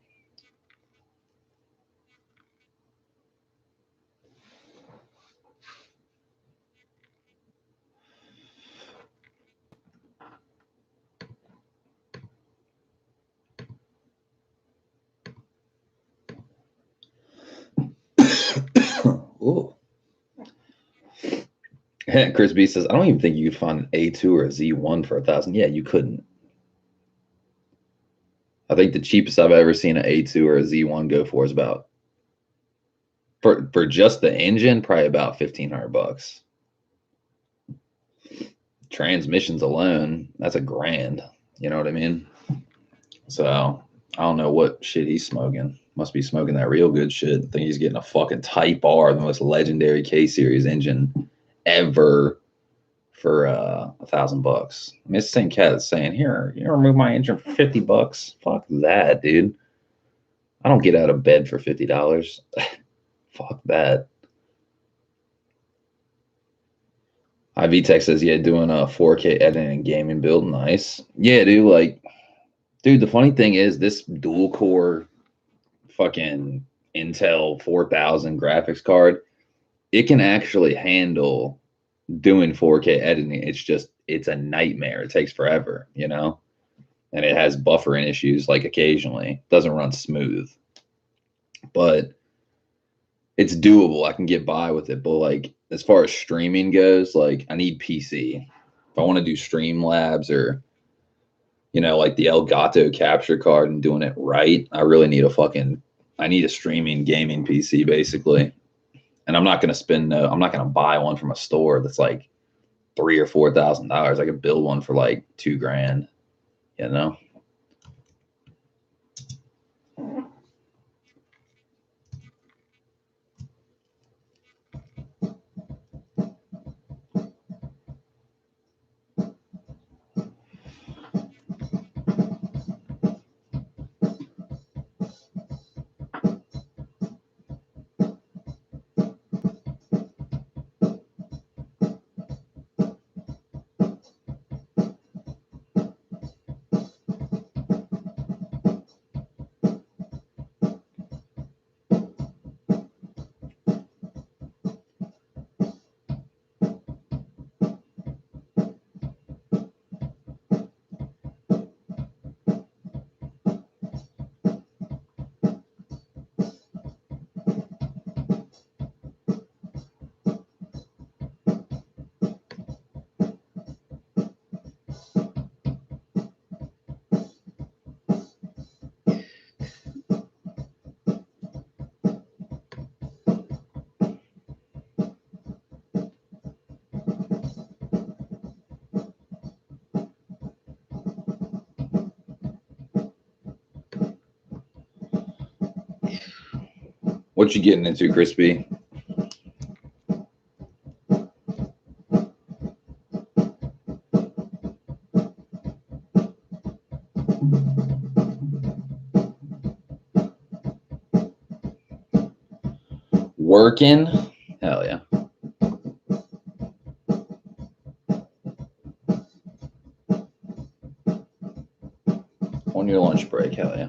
Ooh. Chris B says, I don't even think you could find an A2 or a Z1 for $1,000. Yeah, you couldn't. I think the cheapest I've ever seen an A2 or a Z1 go for is about, for just the engine, probably about $1,500. Transmissions alone, that's $1,000. You know what I mean? So I don't know what shit he's smoking. Must be smoking that real good shit. I think he's getting a fucking Type R, the most legendary K series engine ever, for $1,000. I mean, it's the same cat that's saying, here, you remove my engine for $50. Fuck that, dude. I don't get out of bed for $50. Fuck that. IV Tech says, yeah, doing a 4K editing and gaming build. Nice. Yeah, dude. Like, dude, the funny thing is, this dual core fucking Intel 4000 graphics card, it can actually handle doing 4K editing. It's a nightmare. It takes forever, you know? And it has buffering issues, like occasionally. It doesn't run smooth. But it's doable. I can get by with it. But like, as far as streaming goes, like, I need PC. If I want to do Streamlabs or, you know, like the Elgato capture card and doing it right, I really need I need a streaming gaming PC, basically. And I'm not going to I'm not going to buy one from a store that's like $3,000 or $4,000. I could build one for like $2,000, you know? What you getting into, Crispy? Working? Hell yeah. On your lunch break, hell yeah.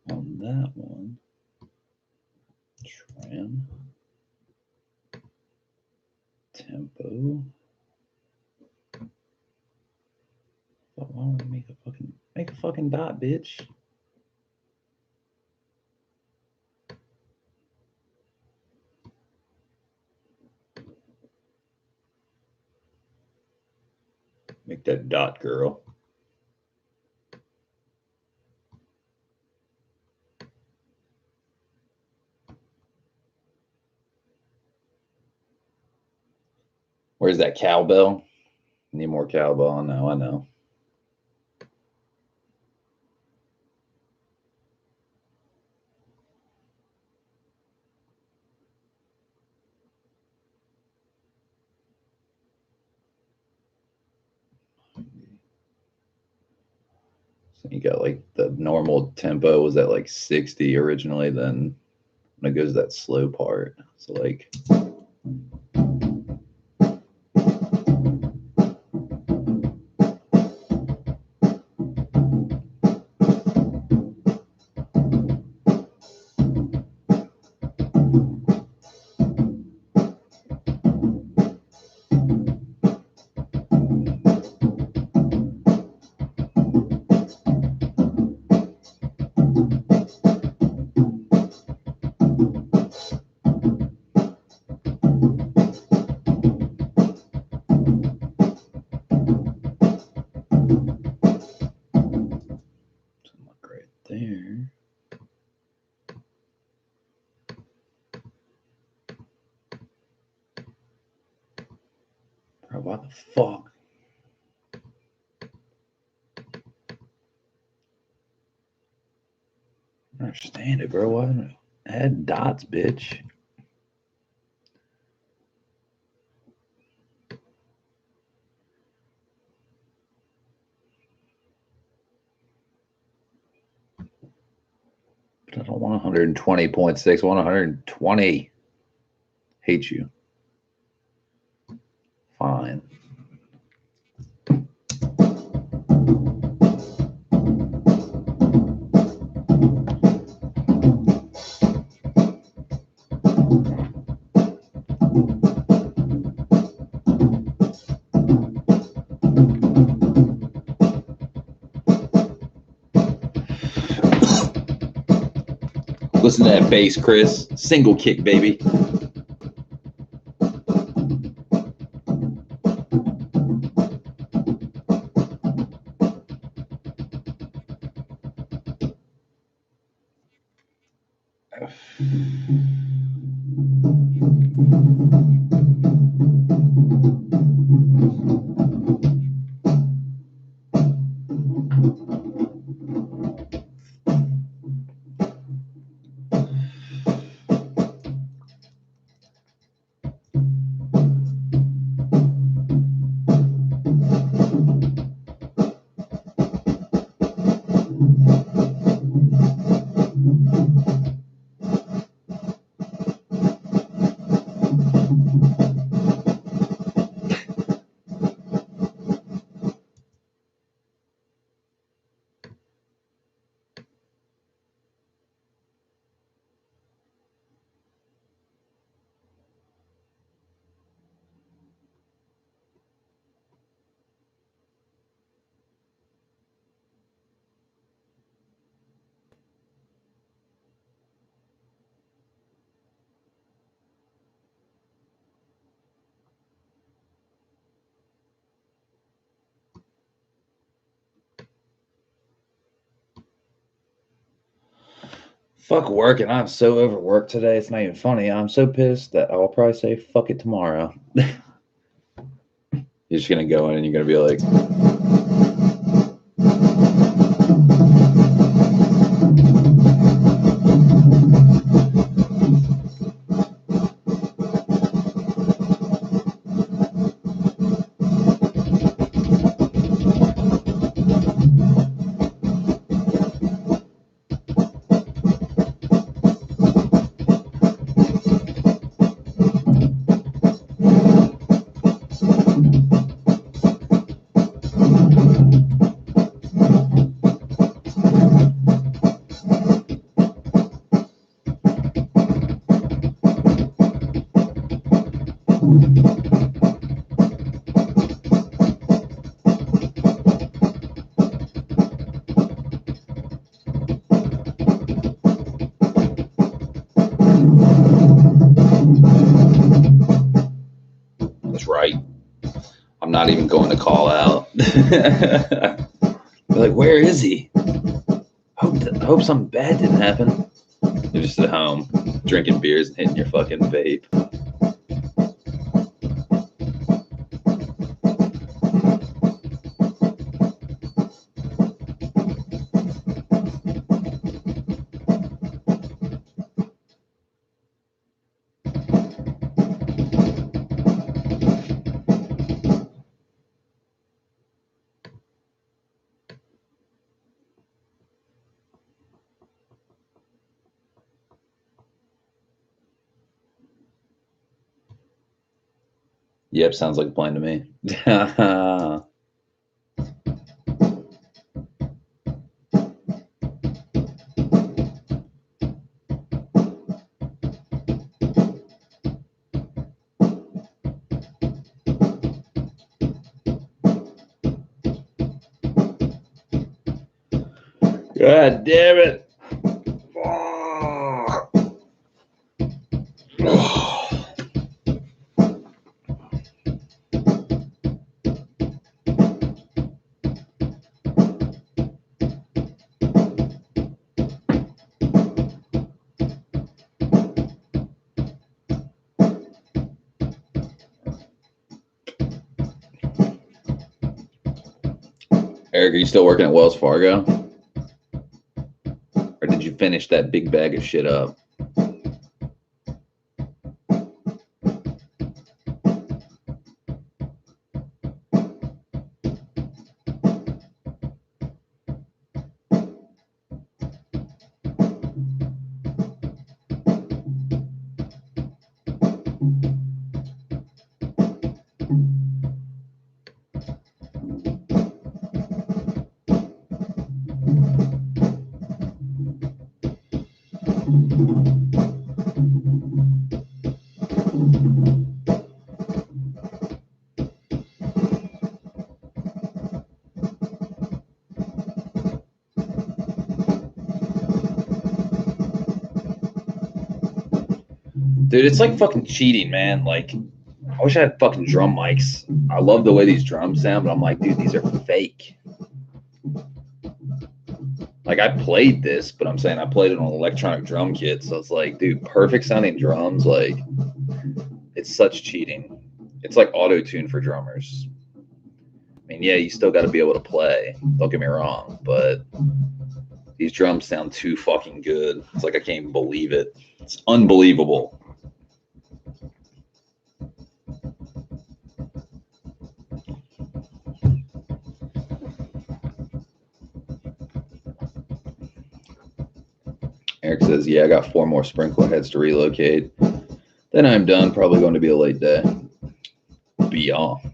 On that one, trim, tempo. But why don't we make a fucking dot, bitch? Make that dot, girl. Where's that cowbell? Need more cowbell. No, I know. So you got like the normal tempo was at like 60 originally, then when it goes to that slow part. So like there. Bro, what the fuck? I don't understand it, bro. Why don't I add dots, bitch? But I don't want 120.6. I want 120. Hate you. Fine. Listen to that bass, Chris. Single kick, baby. Fuck work, and I'm so overworked today. It's not even funny. I'm so pissed that I'll probably say fuck it tomorrow. You're just gonna go in and you're gonna be like, that's right. I'm not even going to call out. They're like, where is he? Hope something bad didn't happen. You're just at home drinking beers and hitting your fucking vape. Yep, sounds like a plan to me. God damn it. Eric, are you still working at Wells Fargo? Or did you finish that big bag of shit up? Dude, it's like fucking cheating, man. Like, I wish I had fucking drum mics. I love the way these drums sound, but I'm like, dude, these are fake. Like, I played this, but I'm saying I played it on an electronic drum kit. So it's like, dude, perfect sounding drums. Like, it's such cheating. It's like auto tune for drummers. I mean, yeah, you still got to be able to play. Don't get me wrong, but these drums sound too fucking good. It's like I can't even believe it. It's unbelievable. Eric says, yeah, I got 4 more sprinkler heads to relocate. Then I'm done. Probably going to be a late day. Be off.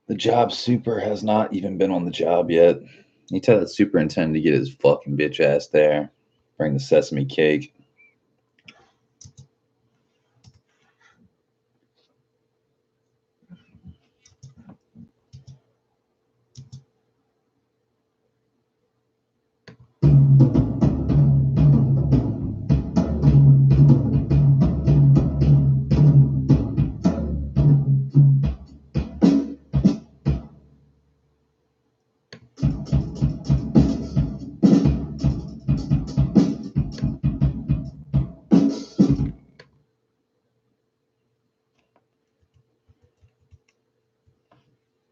The job super has not even been on the job yet. You tell that superintendent to get his fucking bitch ass there. Bring the sesame cake.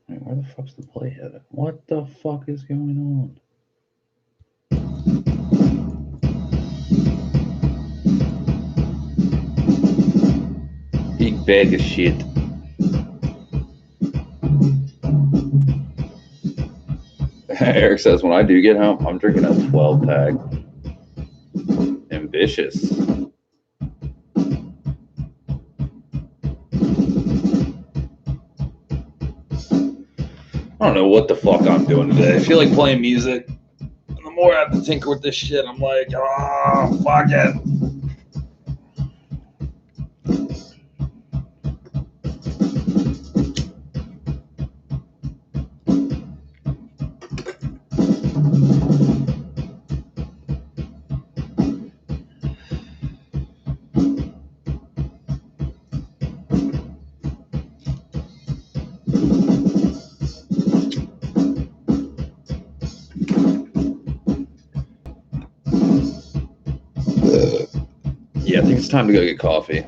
Wait, where the fuck's the playhead? What the fuck is going on? Big bag of shit. Eric says, when I do get home, I'm drinking a 12-pack. Ambitious. I don't know what the fuck I'm doing today. I feel like playing music. And the more I have to tinker with this shit, I'm like, oh, fuck it. Yeah, I think it's time to go get coffee.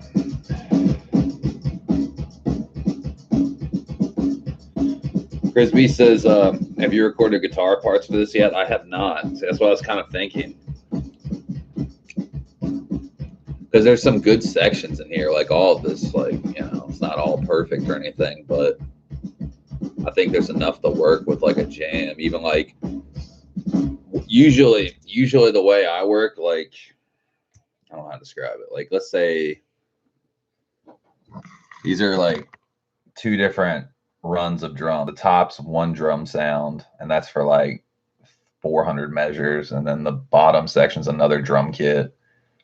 Chris B says, have you recorded guitar parts for this yet? I have not. So that's what I was kind of thinking. Because there's some good sections in here, like all of this, like, you know, it's not all perfect or anything, but I think there's enough to work with like a jam. Even like usually the way I work, like, I don't know how to describe it. Like, let's say these are like two different runs of drum. The top's one drum sound, and that's for like 400 measures, and then the bottom section's another drum kit,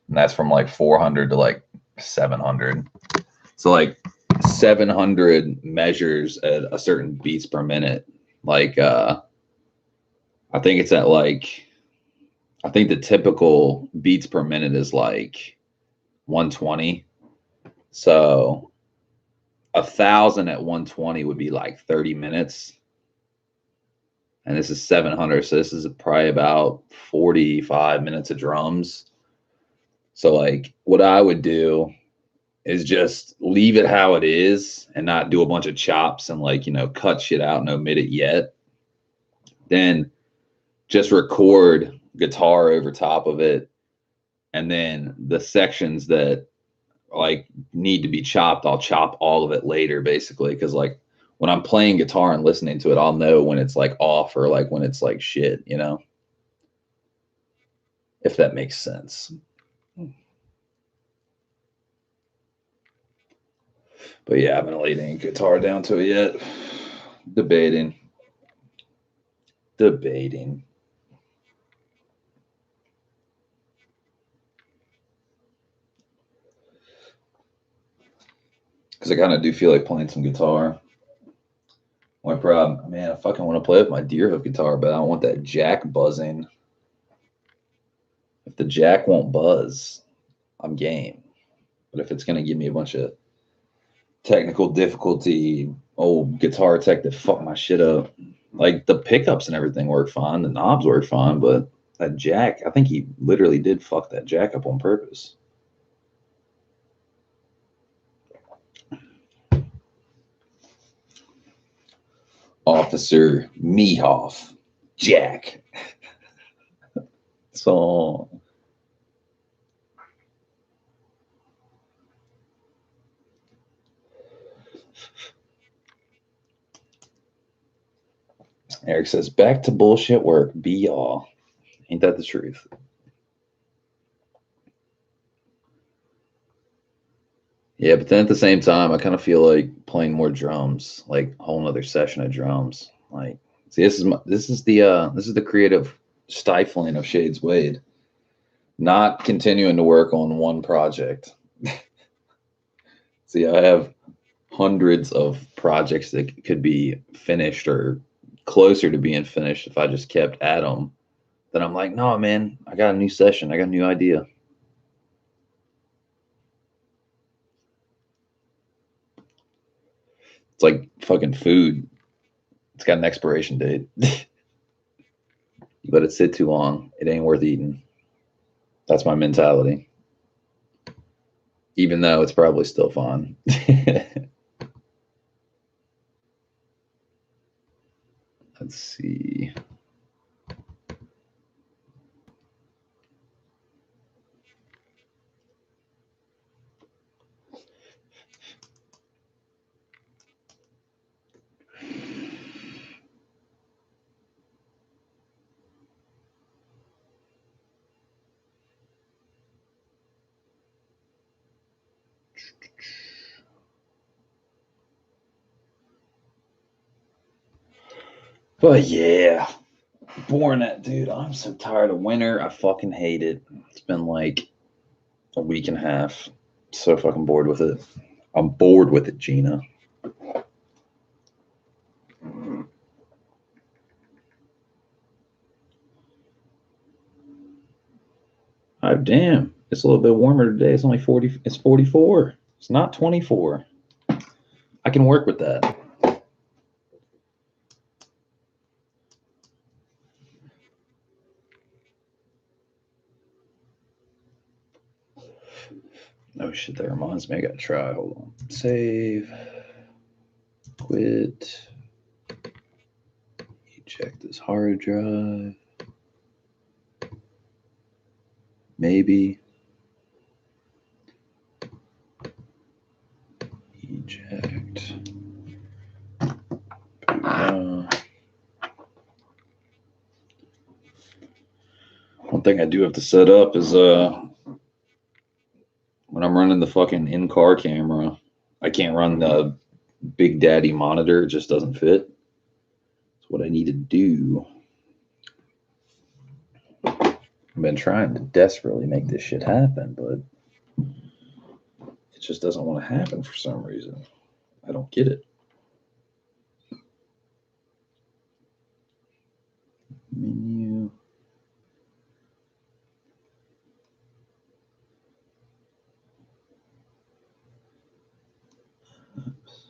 and that's from like 400 to like 700. So like 700 measures at a certain beats per minute. Like I think it's at like, I think the typical beats per minute is like 120. So 1,000 at 120 would be like 30 minutes. And this is 700. So this is probably about 45 minutes of drums. So like what I would do is just leave it how it is and not do a bunch of chops and like, you know, cut shit out and omit it yet. Then just record guitar over top of it. And then the sections that like need to be chopped, I'll chop all of it later, basically. Cause like when I'm playing guitar and listening to it, I'll know when it's like off or like when it's like shit, you know, if that makes sense. But yeah, I haven't laid any guitar down to it yet. Debating. Because I kind of do feel like playing some guitar. My problem, man, I fucking want to play with my Deerhoof guitar, but I don't want that jack buzzing. If the jack won't buzz, I'm game. But if it's going to give me a bunch of technical difficulty, old guitar tech that fuck my shit up, like the pickups and everything work fine, the knobs work fine, but that jack, I think he literally did fuck that jack up on purpose. Officer Mehoff, Jack. So Eric says, back to bullshit work. Be y'all. Ain't that the truth? Yeah, but then at the same time, I kind of feel like playing more drums, like a whole nother session of drums. Like, see, this is the creative stifling of Shades Wade. Not continuing to work on one project. See, I have hundreds of projects that could be finished or closer to being finished if I just kept at them. Then I'm like, no, man, I got a new session. I got a new idea. It's like fucking food. It's got an expiration date. You let it sit too long, it ain't worth eating. That's my mentality. Even though it's probably still fun. Let's see. But yeah, born that dude. I'm so tired of winter. I fucking hate it. It's been like a week and a half. So fucking bored with it. I'm bored with it, Gina. Oh damn! It's a little bit warmer today. It's only 40. It's 44. It's not 24. I can work with that. Oh shit! That reminds me. I gotta try. Hold on. Save. Quit. Eject this hard drive. Maybe. Eject. One thing I do have to set up is when I'm running the fucking in-car camera, I can't run the Big Daddy monitor. It just doesn't fit. That's what I need to do. I've been trying to desperately make this shit happen, but it just doesn't want to happen for some reason. I don't get it. Menu. Oops.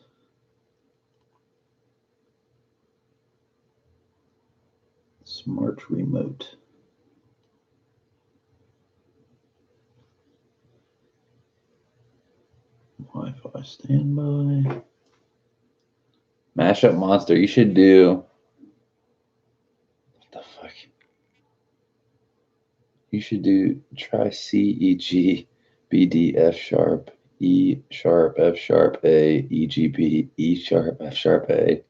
Smart remote. Wi-Fi standby. Mashup monster. You should do. What the fuck? You should do try C E G B D F sharp E sharp F sharp A E G B E sharp F sharp A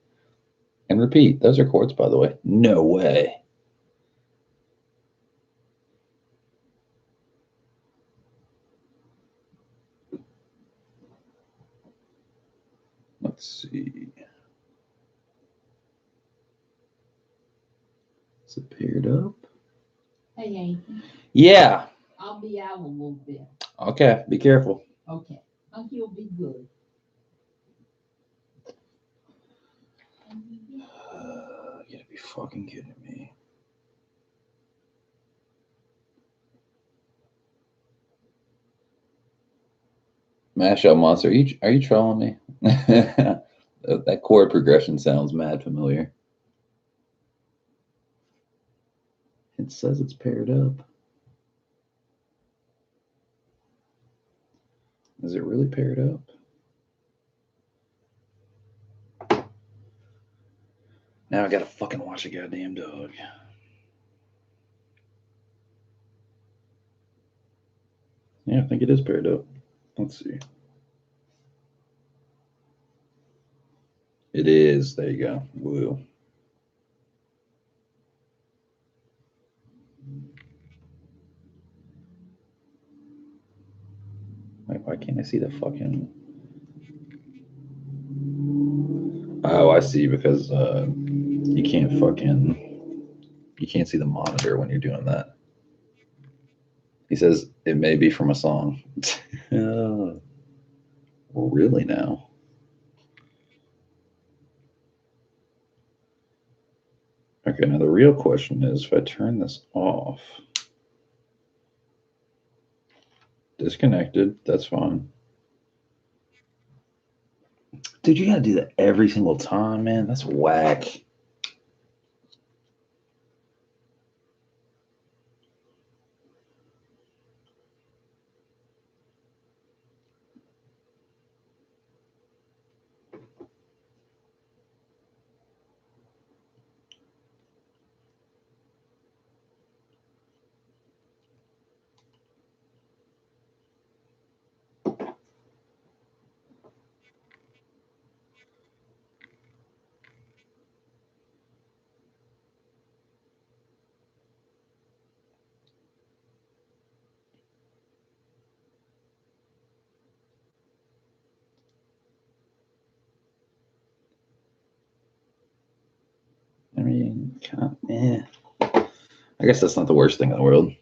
and repeat. Those are chords, by the way. No way. Let's see. Is it paired up? Hey, Yankee. Yeah. I'll be out a little bit. Okay. Be careful. Okay. I think you'll be good. You gotta be fucking kidding me. Mashup monster. Are you trolling me? That chord progression sounds mad familiar. It says it's paired up. Is it really paired up? Now I gotta fucking watch a goddamn dog. Yeah, I think it is paired up. Let's see. It is. There you go. Woo. Wait, why can't I see the fucking? Oh, I see, because you can't see the monitor when you're doing that. He says it may be from a song. Well, really now? Okay, now the real question is, if I turn this off, disconnected, that's fine. Dude, you gotta do that every single time, man. That's whack. I mean, I guess that's not the worst thing in the world.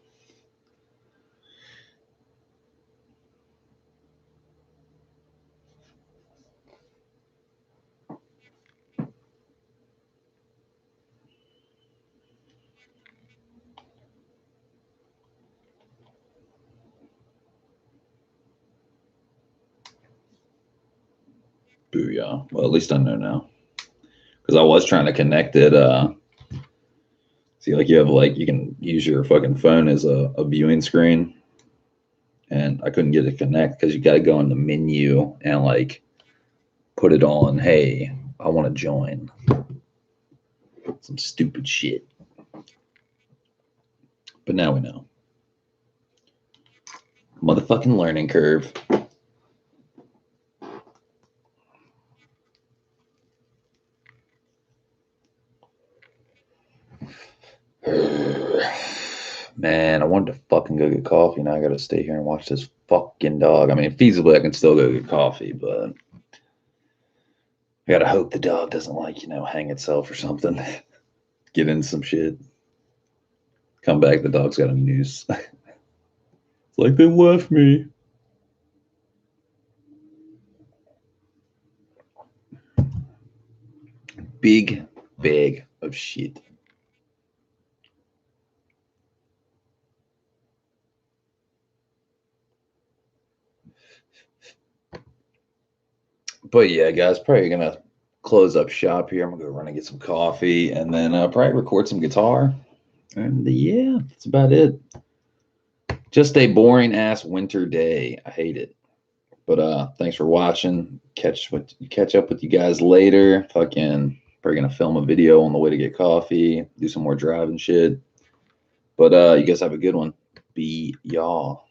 Booyah. Well, at least I know now. Because I was trying to connect it. See, like you can use your fucking phone as a viewing screen. And I couldn't get it to connect because you got to go in the menu and like put it on, hey, I want to join. Some stupid shit. But now we know. Motherfucking learning curve. Man, I wanted to fucking go get coffee. Now I gotta stay here and watch this fucking dog. I mean, feasibly, I can still go get coffee, but I gotta hope the dog doesn't, like, hang itself or something. Get in some shit. Come back, the dog's got a noose. It's like they left me. Big bag of shit. But yeah, guys, probably gonna close up shop here. I'm gonna go run and get some coffee, and then probably record some guitar. And yeah, that's about it. Just a boring ass winter day. I hate it. But thanks for watching. Catch up with you guys later. Fucking probably gonna film a video on the way to get coffee, do some more driving shit. But you guys have a good one. Be y'all.